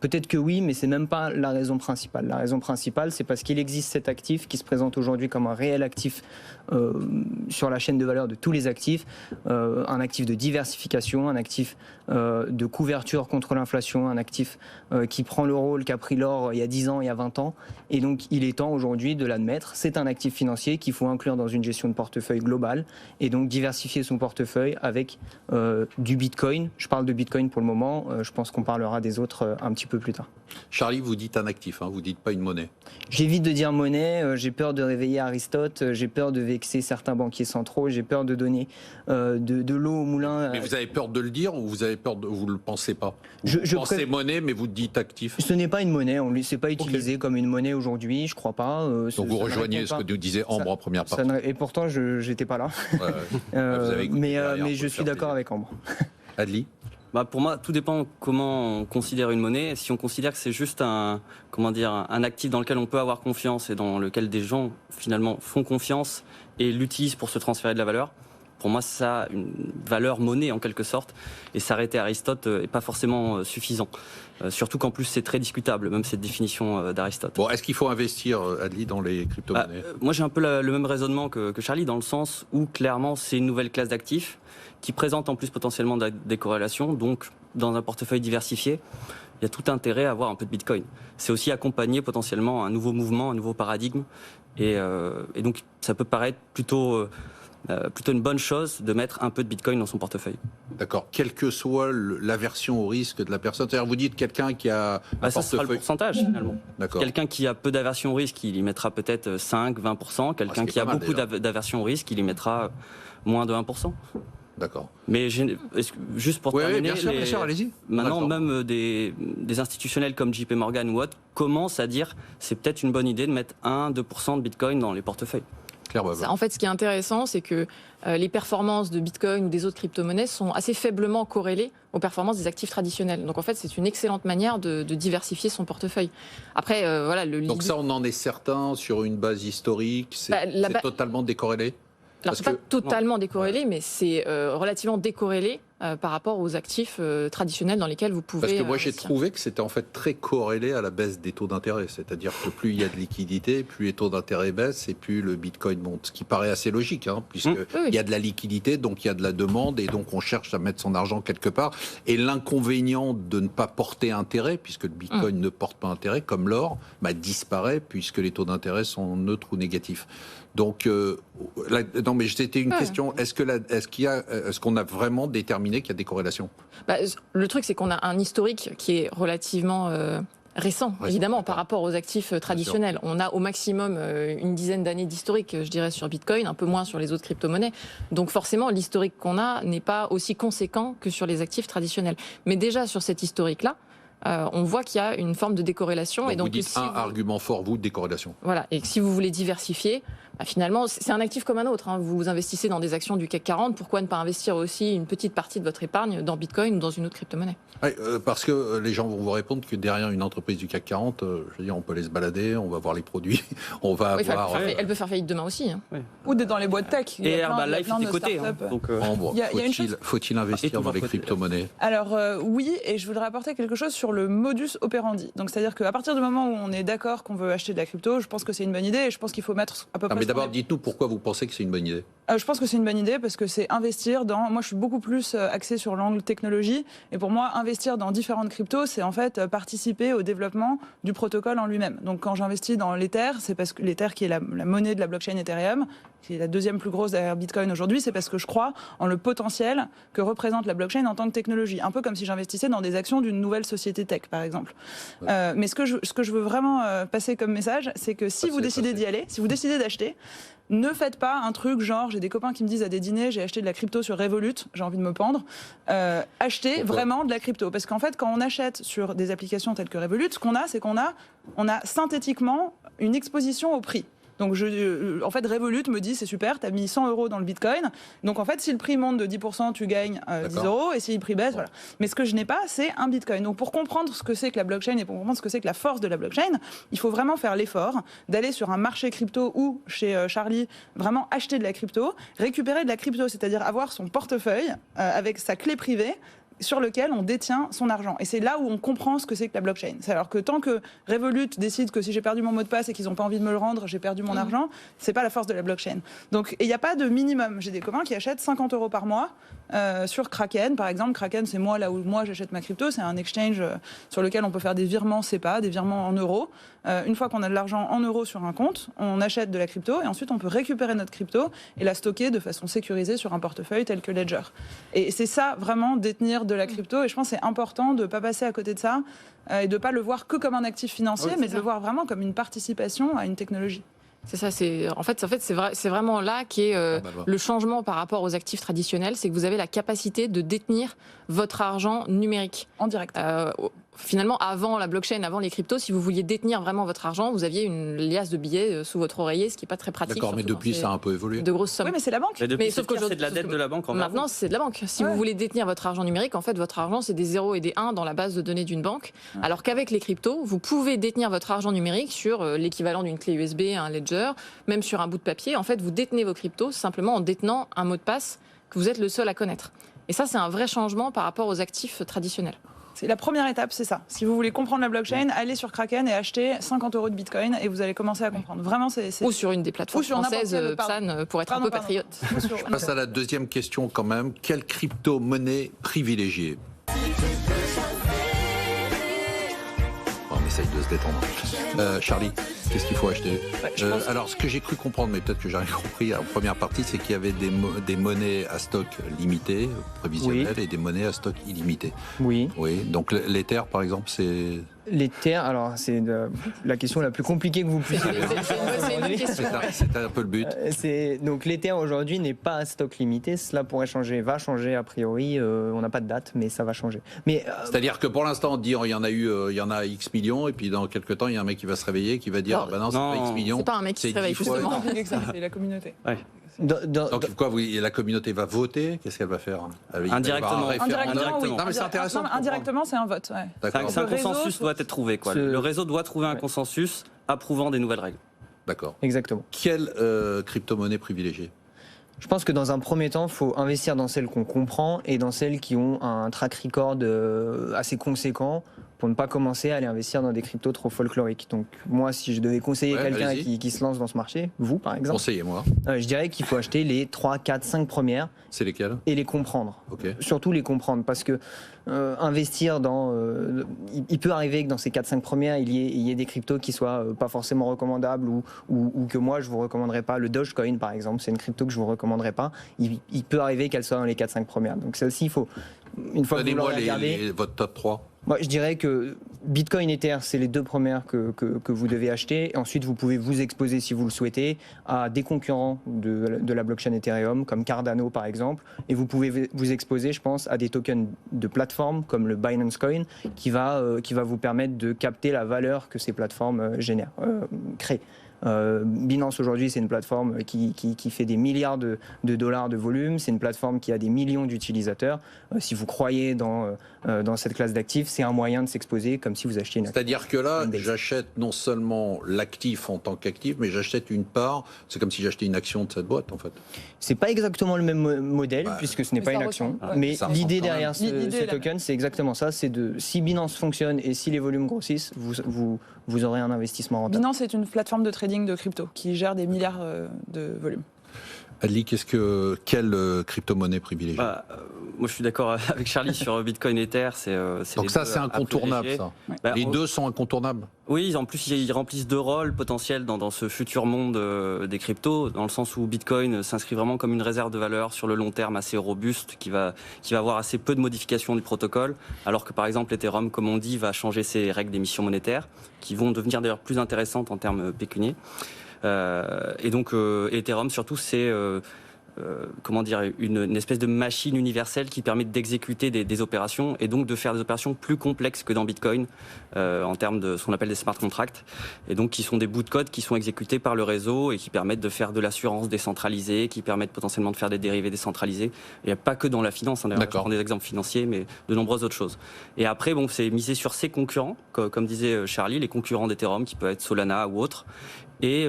Peut-être que oui, mais c'est même pas la raison principale. La raison principale, c'est parce qu'il existe cet actif qui se présente aujourd'hui comme un réel actif sur la chaîne de valeur de tous les actifs, un actif de diversification, un actif de couverture contre l'inflation, un actif qui prend le rôle qu'a pris l'or il y a 10 ans, il y a 20 ans. Et donc, il est temps aujourd'hui de l'admettre. C'est un actif financier qu'il faut inclure dans une gestion de portefeuille globale et donc diversifier son portefeuille avec du Bitcoin. Je parle de Bitcoin pour le moment. Je pense qu'on parlera des autres un petit peu plus tard. Charlie, vous dites un actif, hein, vous dites pas une monnaie. J'évite de dire monnaie, j'ai peur de réveiller Aristote, j'ai peur de vexer certains banquiers centraux, j'ai peur de donner de l'eau au moulin. Mais vous avez peur de le dire ou vous avez peur de vous le pensez pas? Vous pensez monnaie, mais vous dites actif. Ce n'est pas une monnaie, on ne s'est pas utilisé comme une monnaie aujourd'hui, je crois pas. Donc vous rejoignez ce que nous disait Ambre en première partie. Et pourtant, je n'étais pas là. Ouais. Mais je suis d'accord avec Ambre. Adli? Pour moi, tout dépend comment on considère une monnaie. Si on considère que c'est juste un actif dans lequel on peut avoir confiance et dans lequel des gens finalement font confiance et l'utilisent pour se transférer de la valeur, pour moi, ça a une valeur monnaie en quelque sorte. Et s'arrêter à Aristote n'est pas forcément suffisant. Surtout qu'en plus, c'est très discutable, même cette définition d'Aristote. Bon, est-ce qu'il faut investir, Adli, dans les crypto-monnaies? Moi, j'ai un peu le même raisonnement que Charlie, dans le sens où clairement, c'est une nouvelle classe d'actifs qui présente en plus potentiellement des corrélations. Donc, dans un portefeuille diversifié, il y a tout intérêt à avoir un peu de Bitcoin. C'est aussi accompagner potentiellement un nouveau mouvement, un nouveau paradigme. Et donc, ça peut paraître plutôt une bonne chose de mettre un peu de Bitcoin dans son portefeuille. D'accord. Quelle que soit l'aversion au risque de la personne. C'est-à-dire, vous dites quelqu'un qui a un ça sera le pourcentage, finalement. D'accord. Quelqu'un qui a peu d'aversion au risque, il y mettra peut-être 5-20%. Quelqu'un qui a beaucoup d'aversion au risque, il y mettra moins de 1%. D'accord. Mais juste pour terminer, bien sûr, allez-y. Maintenant, même des institutionnels comme JP Morgan ou autres commencent à dire c'est peut-être une bonne idée de mettre 1-2% de Bitcoin dans les portefeuilles. En fait, ce qui est intéressant, c'est que les performances de Bitcoin ou des autres crypto-monnaies sont assez faiblement corrélées aux performances des actifs traditionnels. Donc en fait, c'est une excellente manière de diversifier son portefeuille. Après, voilà, Donc ça, on en est certain sur une base historique, c'est totalement décorrélé? Alors, c'est pas totalement décorrélé, mais c'est relativement décorrélé par rapport aux actifs traditionnels dans lesquels vous pouvez... Parce que moi, j'ai trouvé que c'était en fait très corrélé à la baisse des taux d'intérêt. C'est-à-dire que plus il y a de liquidité, plus les taux d'intérêt baissent et plus le Bitcoin monte. Ce qui paraît assez logique, hein, puisqu'il y a de la liquidité, donc il y a de la demande et donc on cherche à mettre son argent quelque part. Et l'inconvénient de ne pas porter intérêt, puisque le Bitcoin ne porte pas intérêt, comme l'or, disparaît puisque les taux d'intérêt sont neutres ou négatifs. Donc, non, mais c'était une question. Est-ce qu'on a vraiment déterminé qu'il y a des corrélations? Le truc, c'est qu'on a un historique qui est relativement récent, évidemment, par rapport aux actifs traditionnels. On a au maximum une dizaine d'années d'historique, je dirais, sur Bitcoin, un peu moins sur les autres crypto-monnaies. Donc forcément, l'historique qu'on a n'est pas aussi conséquent que sur les actifs traditionnels. Mais déjà, sur cet historique-là, on voit qu'il y a une forme de décorrélation. Donc vous dites argument fort, vous, décorrélation. Voilà, et si vous voulez diversifier, finalement, c'est un actif comme un autre. Hein. Vous investissez dans des actions du CAC 40, pourquoi ne pas investir aussi une petite partie de votre épargne dans Bitcoin ou dans une autre crypto-monnaie? Parce que les gens vont vous répondre que derrière une entreprise du CAC 40, je veux dire, on peut aller se balader, on va voir les produits, on va avoir... Elle peut faire faillite demain aussi. Hein. Oui. Ou dans les boîtes tech. Et Herbalife est côté. Faut-il investir dans les crypto-monnaies? Alors oui, et je voudrais apporter quelque chose sur le modus operandi. Donc c'est-à-dire qu'à partir du moment où on est d'accord qu'on veut acheter de la crypto, je pense que c'est une bonne idée et je pense qu'il faut mettre à peu près... Mais d'abord, dites-nous pourquoi vous pensez que c'est une bonne idée. Je pense que c'est une bonne idée parce que c'est investir dans... Moi, je suis beaucoup plus axée sur l'angle technologie. Et pour moi, investir dans différentes cryptos, c'est en fait participer au développement du protocole en lui-même. Donc, quand j'investis dans l'Ether, c'est parce que l'Ether, qui est la monnaie de la blockchain Ethereum, qui est la deuxième plus grosse derrière Bitcoin aujourd'hui, c'est parce que je crois en le potentiel que représente la blockchain en tant que technologie. Un peu comme si j'investissais dans des actions d'une nouvelle société tech, par exemple. Mais ce que je veux vraiment passer comme message, c'est que si vous décidez d'y aller, si vous décidez d'acheter, ne faites pas un truc genre, j'ai des copains qui me disent à des dîners, j'ai acheté de la crypto sur Revolut, j'ai envie de me pendre. Achetez vraiment de la crypto. Parce qu'en fait, quand on achète sur des applications telles que Revolut, ce qu'on a, c'est qu'on a synthétiquement une exposition au prix. Donc, en fait, Revolut me dit, c'est super, tu as mis 100 € dans le Bitcoin. Donc, en fait, si le prix monte de 10%, tu gagnes 10 €. Et si le prix baisse, voilà. Mais ce que je n'ai pas, c'est un Bitcoin. Donc, pour comprendre ce que c'est que la blockchain et pour comprendre ce que c'est que la force de la blockchain, il faut vraiment faire l'effort d'aller sur un marché crypto ou chez Charlie, vraiment acheter de la crypto, récupérer de la crypto, c'est-à-dire avoir son portefeuille avec sa clé privée, sur lequel on détient son argent. Et c'est là où on comprend ce que c'est que la blockchain. C'est alors que tant que Revolut décide que si j'ai perdu mon mot de passe et qu'ils n'ont pas envie de me le rendre, j'ai perdu mon argent, c'est pas la force de la blockchain. Donc, il n'y a pas de minimum. J'ai des copains qui achètent 50 € par mois sur Kraken, par exemple. Kraken, c'est là où moi j'achète ma crypto. C'est un exchange sur lequel on peut faire des virements SEPA, des virements en euros. Une fois qu'on a de l'argent en euros sur un compte, on achète de la crypto et ensuite on peut récupérer notre crypto et la stocker de façon sécurisée sur un portefeuille tel que Ledger. Et c'est ça, vraiment, détenir de la crypto. Et je pense que c'est important de ne pas passer à côté de ça et de ne pas le voir que comme un actif financier, mais de le voir vraiment comme une participation à une technologie. C'est ça, en fait c'est vraiment là qu'est le changement par rapport aux actifs traditionnels, c'est que vous avez la capacité de détenir votre argent numérique. En direct. Finalement, avant la blockchain, avant les cryptos, si vous vouliez détenir vraiment votre argent, vous aviez une liasse de billets sous votre oreiller, ce qui n'est pas très pratique. D'accord, mais depuis, ça a un peu évolué. De grosses sommes. Oui, mais c'est la banque. Mais sauf que c'est de la dette de la banque. Maintenant, c'est de la banque. Si vous voulez détenir votre argent numérique, en fait, votre argent, c'est des 0 et des 1 dans la base de données d'une banque. Alors qu'avec les cryptos, vous pouvez détenir votre argent numérique sur l'équivalent d'une clé USB, un ledger, même sur un bout de papier. En fait, vous détenez vos cryptos simplement en détenant un mot de passe que vous êtes le seul à connaître. Et ça, c'est un vrai changement par rapport aux actifs traditionnels. C'est la première étape, c'est ça. Si vous voulez comprendre la blockchain, allez sur Kraken et achetez 50 € de Bitcoin et vous allez commencer à comprendre. Vraiment, c'est... Ou sur une des plateformes françaises, PSAN, pour être un peu patriote. Je passe à la deuxième question quand même. Quelle crypto-monnaie privilégiée ? On essaye de se détendre. Charlie, qu'est-ce qu'il faut acheter ? Alors, ce que j'ai cru comprendre, mais peut-être que j'ai rien compris en première partie, c'est qu'il y avait des monnaies à stock limité, prévisionnelles, et des monnaies à stock illimité. Oui. Oui. Donc l'Ether, par exemple, c'est... L'Ether, alors c'est la question la plus compliquée que vous puissiez poser. C'est une question. C'était un peu le but. Donc l'Ether aujourd'hui n'est pas à stock limité. Cela pourrait changer, va changer a priori. On n'a pas de date, mais ça va changer. Mais c'est-à-dire que pour l'instant, on dit il y en a X millions, et puis dans quelques temps, il y a un mec qui va se réveiller, qui va dire non, c'est pas X millions. C'est pas un mec qui se réveille justement. C'est la communauté. Ouais. Donc quoi, la communauté va voter? Qu'est-ce qu'elle va faire? Indirectement. Non, mais c'est intéressant. Indirectement, c'est un vote. Ouais. C'est un consensus doit être trouvé. Quoi. Le réseau doit trouver un consensus approuvant des nouvelles règles. D'accord. Exactement. Quelle crypto-monnaie privilégiée? Je pense que dans un premier temps, il faut investir dans celles qu'on comprend et dans celles qui ont un track record assez conséquent pour ne pas commencer à aller investir dans des cryptos trop folkloriques. Donc moi, si je devais conseiller quelqu'un qui se lance dans ce marché, vous par exemple, conseillez-moi. Je dirais qu'il faut acheter les 3, 4, 5 premières. C'est lesquelles? Et les comprendre. Okay. Surtout les comprendre, parce que investir dans... il peut arriver que dans ces 4-5 premières, il y ait des cryptos qui soient pas forcément recommandables ou que moi, je vous recommanderais pas. Le Dogecoin, par exemple, c'est une crypto que je vous recommanderais pas. Il peut arriver qu'elle soit dans les 4-5 premières. Donc celle-ci, il faut... Une fois que vous l'aurez regardé... votre top 3. Moi, je dirais que Bitcoin et Ether, c'est les deux premières que vous devez acheter. Et ensuite, vous pouvez vous exposer, si vous le souhaitez, à des concurrents de la blockchain Ethereum, comme Cardano par exemple. Et vous pouvez vous exposer, je pense, à des tokens de plateformes, comme le Binance Coin, qui va vous permettre de capter la valeur que ces plateformes créent. Binance aujourd'hui, c'est une plateforme qui fait des milliards de dollars de volume. C'est une plateforme qui a des millions d'utilisateurs. Si vous croyez dans cette classe d'actifs, c'est un moyen de s'exposer comme si vous achetiez une. C'est-à-dire que là, j'achète non seulement l'actif en tant qu'actif, mais j'achète une part. C'est comme si j'achetais une action de cette boîte, en fait. C'est pas exactement le même modèle puisque ce n'est pas une action. Mais l'idée derrière ce token, c'est exactement ça. C'est si Binance fonctionne et si les volumes grossissent, vous aurez un investissement rentable. Binance est une plateforme de trading de crypto qui gère des milliards de volumes. Ali, quelle crypto-monnaie privilégiée? Moi, je suis d'accord avec Charlie sur Bitcoin et Ether. Donc ça, c'est incontournable, ça. Ouais. Les deux sont incontournables. Oui, en plus, ils remplissent deux rôles potentiels dans ce futur monde des cryptos, dans le sens où Bitcoin s'inscrit vraiment comme une réserve de valeur sur le long terme assez robuste, qui va avoir assez peu de modifications du protocole, alors que par exemple Ethereum, comme on dit, va changer ses règles d'émission monétaire, qui vont devenir d'ailleurs plus intéressantes en termes pécuniaires. Et donc Ethereum surtout c'est une espèce de machine universelle qui permet d'exécuter des opérations et donc de faire des opérations plus complexes que dans Bitcoin en termes de ce qu'on appelle des smart contracts, et donc qui sont des bouts de code qui sont exécutés par le réseau et qui permettent de faire de l'assurance décentralisée, qui permettent potentiellement de faire des dérivés décentralisés. Il n'y a pas que dans la finance, d'ailleurs, je prends des exemples financiers, mais de nombreuses autres choses. Et après, c'est misé sur ses concurrents, comme disait Charlie, les concurrents d'Ethereum, qui peuvent être Solana ou autres, et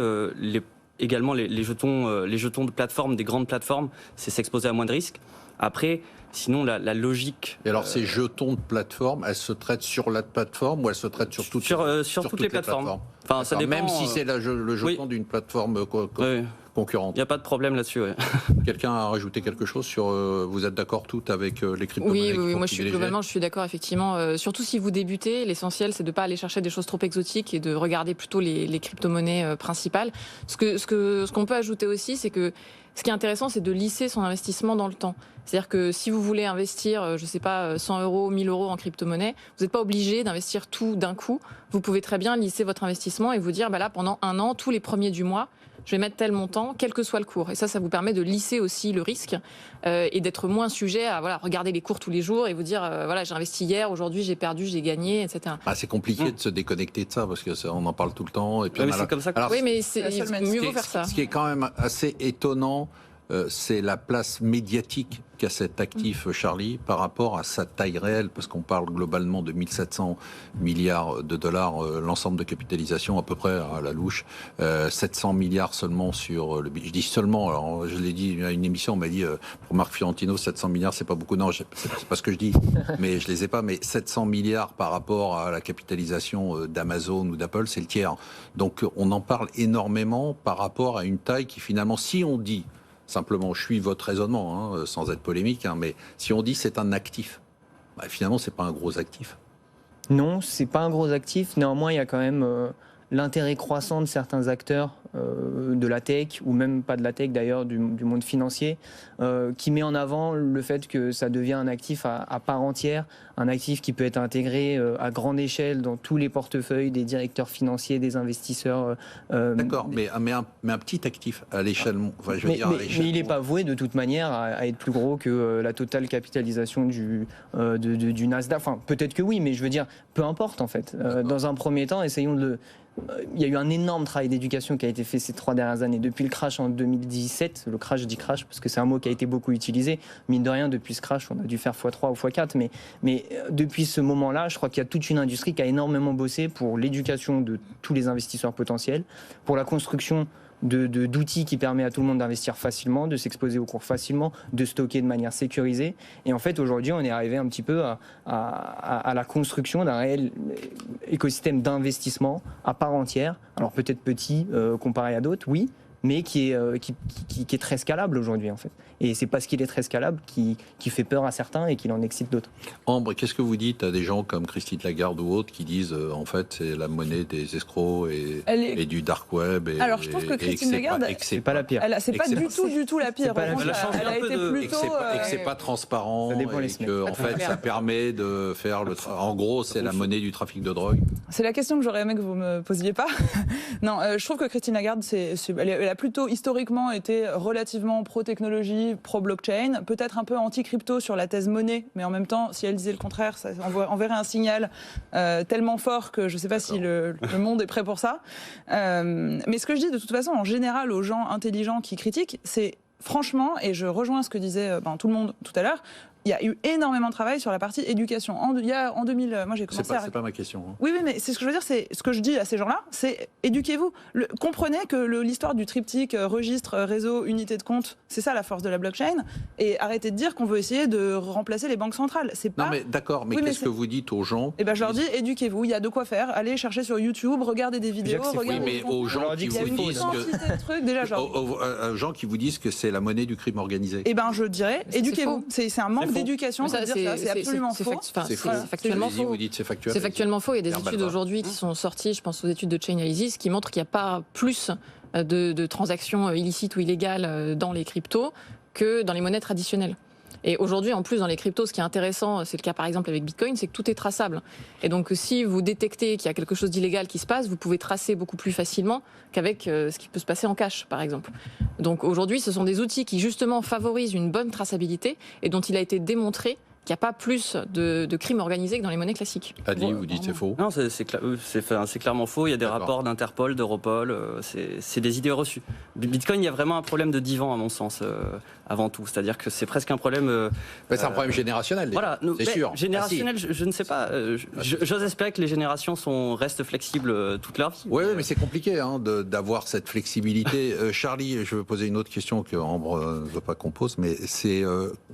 également les jetons de plateforme, des grandes plateformes, c'est s'exposer à moins de risques. Après, sinon la logique... Et alors ces jetons de plateforme, elles se traitent sur la plateforme ou elles se traitent sur toutes les plateformes. Enfin, ça dépend, même si c'est le jeton d'une plateforme concurrente. Il n'y a pas de problème là-dessus. Ouais. Quelqu'un a rajouté quelque chose sur... vous êtes d'accord toutes avec les crypto-monnaies? Oui, moi globalement je suis d'accord effectivement. Surtout si vous débutez, l'essentiel c'est de ne pas aller chercher des choses trop exotiques et de regarder plutôt les crypto-monnaies principales. Ce qu'on peut ajouter aussi, c'est que ce qui est intéressant, c'est de lisser son investissement dans le temps. C'est-à-dire que si vous voulez investir, 100 euros, 1000 euros en crypto-monnaie, vous n'êtes pas obligé d'investir tout d'un coup. Vous pouvez très bien lisser votre investissement et vous dire, là, pendant un an, tous les premiers du mois, je vais mettre tel montant, quel que soit le cours. Et ça vous permet de lisser aussi le risque et d'être moins sujet à regarder les cours tous les jours et vous dire, j'ai investi hier, aujourd'hui j'ai perdu, j'ai gagné, etc. C'est compliqué de se déconnecter de ça parce qu'on en parle tout le temps. Et puis c'est comme ça. Oui, mais mieux vaut faire ça. Ce qui est quand même assez étonnant, c'est la place médiatique qu'a cet actif, Charlie, par rapport à sa taille réelle, parce qu'on parle globalement de 1700 milliards de dollars, l'ensemble de capitalisation à peu près à la louche, 700 milliards seulement sur le... Je dis seulement, alors je l'ai dit à une émission, on m'a dit, pour Marc Fiorentino, 700 milliards, c'est pas beaucoup. Non, c'est pas ce que je dis, mais je les ai pas, mais 700 milliards par rapport à la capitalisation d'Amazon ou d'Apple, c'est le tiers. Donc on en parle énormément par rapport à une taille qui finalement, si on dit... Simplement, je suis votre raisonnement, sans être polémique, mais si on dit c'est un actif, finalement, c'est pas un gros actif. Non, c'est pas un gros actif. Néanmoins, il y a quand même l'intérêt croissant de certains acteurs de la tech, ou même pas de la tech d'ailleurs, du monde financier, qui met en avant le fait que ça devient un actif à part entière, un actif qui peut être intégré à grande échelle dans tous les portefeuilles des directeurs financiers, des investisseurs. D'accord, mais un petit actif à l'échelle... Mais il n'est pas voué de toute manière à être plus gros que la totale capitalisation du Nasdaq. Enfin, peut-être que oui, mais je veux dire, peu importe en fait. Dans un premier temps, essayons de... Il y a eu un énorme travail d'éducation qui a été fait ces 3 dernières années. Depuis le crash en 2017, le crash, je dis crash parce que c'est un mot qui a été beaucoup utilisé. Mine de rien, depuis ce crash, on a dû faire x3 ou x4. Mais depuis ce moment-là, je crois qu'il y a toute une industrie qui a énormément bossé pour l'éducation de tous les investisseurs potentiels, pour la construction d'outils qui permet à tout le monde d'investir facilement, de s'exposer aux cours facilement, de stocker de manière sécurisée. Et en fait, aujourd'hui, on est arrivé un petit peu à la construction d'un réel écosystème d'investissement à part entière. Alors peut-être petit comparé à d'autres, oui, mais qui est très scalable aujourd'hui en fait. Et c'est parce qu'il est très scalable qui fait peur à certains et qu'il en excite d'autres. Ambre, qu'est-ce que vous dites à des gens comme Christine Lagarde ou autres qui disent en fait c'est la monnaie des escrocs et du dark web Alors je trouve que Christine Lagarde, c'est pas la pire. C'est pas du tout la pire. Elle a été plutôt... Et que c'est pas transparent et que en fait ça permet de faire en gros c'est la monnaie du trafic de drogue. C'est la question que j'aurais aimé que vous me posiez pas. Non, je trouve que Christine Lagarde elle a plutôt historiquement été relativement pro-technologie, pro-blockchain, peut-être un peu anti-crypto sur la thèse monnaie, mais en même temps, si elle disait le contraire, ça enverrait un signal tellement fort que je ne sais pas si le monde est prêt pour ça. Mais ce que je dis de toute façon, en général, aux gens intelligents qui critiquent, c'est franchement, et je rejoins ce que disait tout le monde tout à l'heure, il y a eu énormément de travail sur la partie éducation. En 2000, moi j'ai commencé C'est pas ma question. Hein. Oui, mais c'est ce que je veux dire, c'est ce que je dis à ces gens-là, c'est éduquez-vous. Comprenez que l'histoire du triptyque registre, réseau, unité de compte, c'est ça la force de la blockchain. Et arrêtez de dire qu'on veut essayer de remplacer les banques centrales. C'est pas... Non, mais d'accord, mais qu'est-ce que vous dites aux gens? Eh ben, je leur dis éduquez-vous. Il y a de quoi faire. Allez chercher sur YouTube, regardez des vidéos, regardez. Oui, mais aux gens qui vous disent gens qui vous disent que c'est la monnaie du crime organisé. Eh ben, je dirais éduquez-vous. C'est un manque d'éducation. C'est absolument faux. C'est factuellement faux. Vous dites c'est factuel. C'est factuellement faux. Il y a des études aujourd'hui qui sont sorties, je pense aux études de Chainalysis, qui montrent qu'il n'y a pas plus de transactions illicites ou illégales dans les cryptos que dans les monnaies traditionnelles. Et aujourd'hui, en plus, dans les cryptos, ce qui est intéressant, c'est le cas par exemple avec Bitcoin, c'est que tout est traçable. Et donc, si vous détectez qu'il y a quelque chose d'illégal qui se passe, vous pouvez tracer beaucoup plus facilement qu'avec ce qui peut se passer en cash, par exemple. Donc aujourd'hui, ce sont des outils qui justement favorisent une bonne traçabilité et dont il a été démontré qu'il n'y a pas plus de crimes organisés que dans les monnaies classiques. Adi, vous dites c'est faux? Non, c'est clairement faux. Il y a des rapports d'Interpol, d'Europol. C'est des idées reçues. Bitcoin, il y a vraiment un problème de divan, à mon sens, avant tout. C'est-à-dire que c'est presque un problème... c'est un problème générationnel, déjà. Voilà, c'est sûr. Générationnel, je ne sais pas. J'ose espérer que les générations restent flexibles toute leur vie. Oui, mais c'est compliqué d'avoir cette flexibilité. Charlie, je veux poser une autre question que Ambre ne veut pas qu'on pose, mais c'est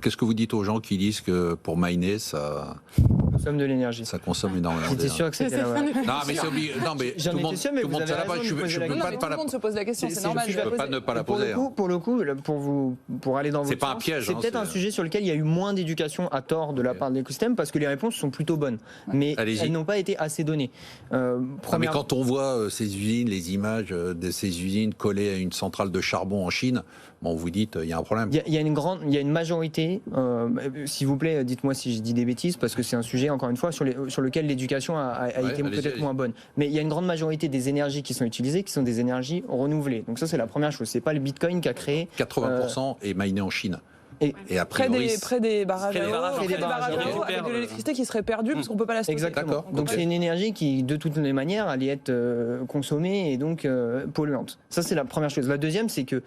qu'est-ce que vous dites aux gens qui disent que pour miner, ça consomme de l'énergie. Ça consomme énormément. J'étais sûr que c'était la Non, mais c'est obligé. Non, mais tout le monde sait là-bas. Tout le monde se pose la question, c'est normal. Je ne peux pas ne pas la poser. Pour le coup, pour aller dans votre sens, c'est pas un piège. C'est peut-être un sujet sur lequel il y a eu moins d'éducation à tort de la part de l'écosystème parce que les réponses sont plutôt bonnes, mais elles n'ont pas été assez données. Mais quand on voit ces usines, les images de ces usines collées à une centrale de charbon en Chine, bon, vous dites il y a un problème. Il y a une majorité. S'il vous plaît, dites-moi si je dis des bêtises, parce que c'est un sujet, encore une fois, sur lequel l'éducation a été peut-être moins bonne. Mais il y a une grande majorité des énergies qui sont utilisées qui sont des énergies renouvelées. Donc ça, c'est la première chose. C'est pas le Bitcoin qui a créé... 80% est miné en Chine. Et a priori, près des barrages à eau, avec de l'électricité qui serait perdue parce qu'on ne peut pas la stocker. Exactement. Donc c'est une énergie qui, de toutes les manières, allait être consommée et donc polluante. Ça, c'est la première chose. La deuxième, c'est que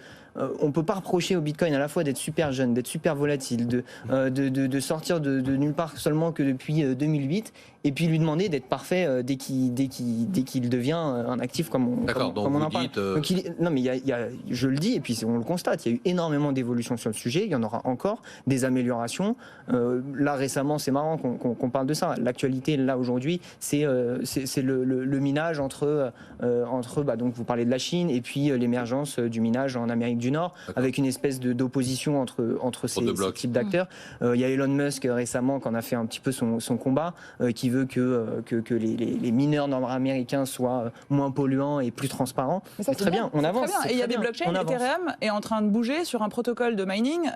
on ne peut pas reprocher au Bitcoin à la fois d'être super jeune, d'être super volatile, de sortir de nulle part seulement que depuis 2008, et puis lui demander d'être parfait dès qu'il devient un actif comme on en parle. Donc non, mais je le dis, et puis on le constate, il y a eu énormément d'évolutions sur le sujet, il y en aura encore des améliorations. Là récemment, c'est marrant qu'on parle de ça. L'actualité là aujourd'hui, c'est le minage entre donc vous parlez de la Chine et puis l'émergence du minage en Amérique du Nord, avec une espèce d'opposition entre ces types d'acteurs. Il y a Elon Musk récemment qui en a fait un petit peu son combat, qui veut que les mineurs nord-américains soient moins polluants et plus transparents. C'est très bien, on avance. Et il y a des blockchains. Ethereum est en train de bouger sur un protocole de mining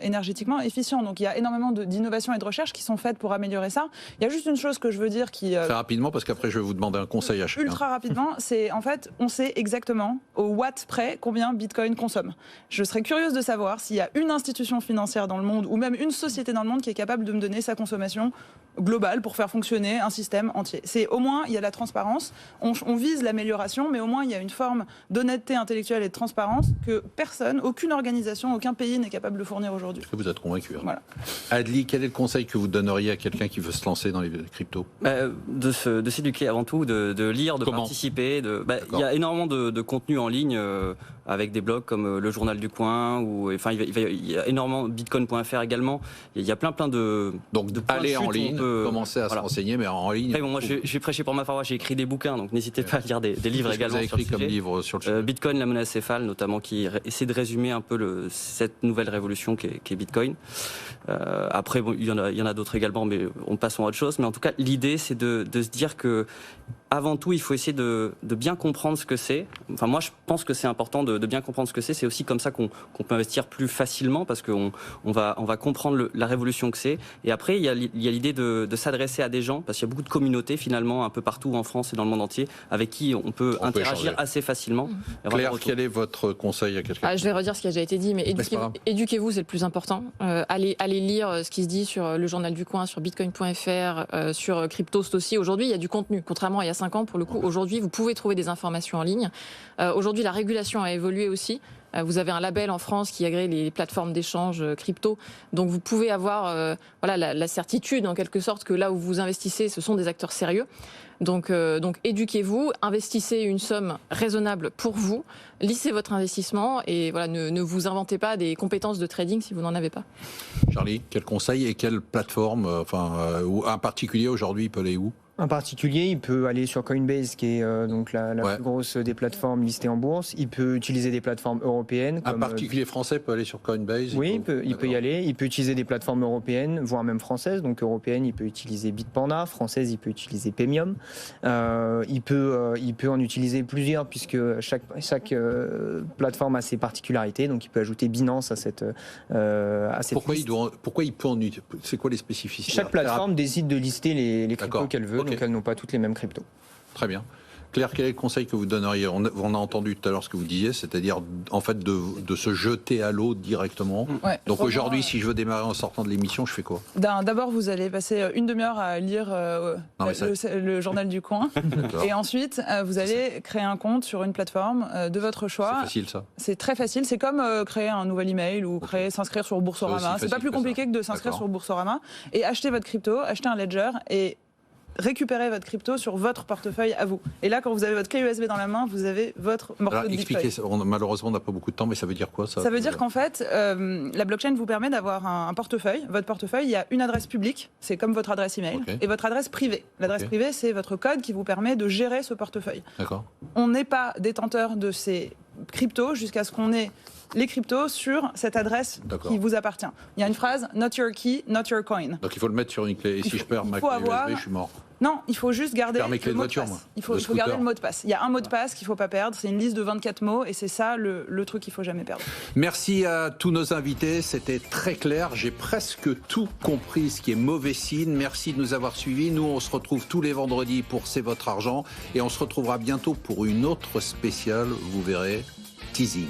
énergétiquement efficient. Donc il y a énormément d'innovations et de recherches qui sont faites pour améliorer ça. Il y a juste une chose que je veux dire qui... Très rapidement, parce qu'après je vais vous demander un conseil à chacun. Ultra rapidement, c'est en fait, on sait exactement au watt près combien Bitcoin consomme. Je serais curieuse de savoir s'il y a une institution financière dans le monde ou même une société dans le monde qui est capable de me donner sa consommation globale pour faire fonctionner un système entier. C'est au moins, il y a la transparence, on vise l'amélioration, mais au moins il y a une forme d'honnêteté intellectuelle et de transparence que personne, aucune organisation, aucun pays n'est capable de fournir aujourd'hui. Vous êtes convaincu. Hein. Voilà. Adli, quel est le conseil que vous donneriez à quelqu'un qui veut se lancer dans les cryptos? De s'éduquer avant tout, de lire, de participer. Il y a énormément de contenu en ligne avec des blogs comme le Journal du Coin, il y a énormément, bitcoin.fr également. Il y a plein de... Donc aller en ligne, commencer à se renseigner, mais en ligne... Après, moi j'ai prêché pour ma paroisse, j'ai écrit des bouquins, donc n'hésitez pas à lire des livres également. Vous avez écrit comme livre sur le sujet. Bitcoin, la monnaie acéphale, notamment, qui essaie de résumer un peu cette nouvelle révolution qu'est Bitcoin. Après, il y en a d'autres également, mais on passe à autre chose. Mais en tout cas, l'idée, c'est de se dire que avant tout, il faut essayer de bien comprendre ce que c'est. Enfin, moi, je pense que c'est important de bien comprendre ce que c'est. C'est aussi comme ça qu'on peut investir plus facilement, parce qu'on va comprendre la révolution que c'est. Et après, il y a l'idée de s'adresser à des gens, parce qu'il y a beaucoup de communautés, finalement, un peu partout en France et dans le monde entier, avec qui on peut interagir assez facilement. Claire, quel est votre conseil à quelqu'un? Je vais redire ce qui a déjà été dit, mais éduquez-vous, c'est le plus important. Allez lire ce qui se dit sur le Journal du Coin, sur bitcoin.fr, sur Cryptost aussi. Aujourd'hui, il y a du contenu, contrairement à il y a 5 ans. Pour le coup, aujourd'hui, vous pouvez trouver des informations en ligne. Aujourd'hui, la régulation a évolué aussi. Vous avez un label en France qui agrée les plateformes d'échange crypto. Donc vous pouvez avoir la certitude en quelque sorte que là où vous investissez, ce sont des acteurs sérieux. Donc éduquez-vous, investissez une somme raisonnable pour vous, lissez votre investissement et voilà, ne vous inventez pas des compétences de trading si vous n'en avez pas. Charlie, quel conseil et quelle plateforme, ou un particulier aujourd'hui, il peut aller où? En particulier, il peut aller sur Coinbase, qui est donc la plus grosse des plateformes listées en bourse. Il peut utiliser des plateformes européennes. Un particulier français peut aller sur Coinbase? Oui, il peut y aller. Il peut utiliser des plateformes européennes, voire même françaises. Donc européenne, il peut utiliser Bitpanda. Française, il peut utiliser Paymium. Il peut en utiliser plusieurs, puisque chaque plateforme a ses particularités. Donc il peut ajouter Binance à cette Pourquoi liste. Pourquoi il peut en utiliser? C'est quoi les spécificités? Chaque plateforme décide de lister les cryptos qu'elle veut. Donc elles n'ont pas toutes les mêmes cryptos. Très bien. Claire, quel est le conseil que vous donneriez? On a entendu tout à l'heure ce que vous disiez, c'est-à-dire en fait de se jeter à l'eau directement. Ouais, donc aujourd'hui, si je veux démarrer en sortant de l'émission, je fais quoi? D'abord, vous allez passer une demi-heure à lire le journal du coin. Et ensuite, vous allez créer un compte sur une plateforme de votre choix. C'est facile, ça? C'est très facile. C'est comme créer un nouvel email ou s'inscrire sur Boursorama. C'est pas plus compliqué que de s'inscrire sur Boursorama. Et acheter votre crypto, acheter un ledger et récupérer votre crypto sur votre portefeuille à vous. Et là, quand vous avez votre clé USB dans la main, vous avez votre morceau de Bitcoin. Expliquez ça. Malheureusement, on n'a pas beaucoup de temps, mais ça veut dire quoi, ça? Ça veut dire qu'en fait, la blockchain vous permet d'avoir un portefeuille. Votre portefeuille, il y a une adresse publique, c'est comme votre adresse email, et votre adresse privée. L'adresse privée, c'est votre code qui vous permet de gérer ce portefeuille. D'accord. On n'est pas détenteur de ces cryptos jusqu'à ce qu'on ait les cryptos sur cette adresse qui vous appartient. Il y a une phrase, not your key, not your coin. Donc il faut le mettre sur une clé. Et si je perds ma clé USB, je suis mort. Non, il faut juste garder mes clés le de mot voiture, de passe. moi. Il faut garder le mot de passe. Il y a un mot de passe qu'il ne faut pas perdre. C'est une liste de 24 mots et c'est ça le truc qu'il ne faut jamais perdre. Merci à tous nos invités. C'était très clair. J'ai presque tout compris, ce qui est mauvais signe. Merci de nous avoir suivis. Nous, on se retrouve tous les vendredis pour C'est votre argent. Et on se retrouvera bientôt pour une autre spéciale. Vous verrez, teasing.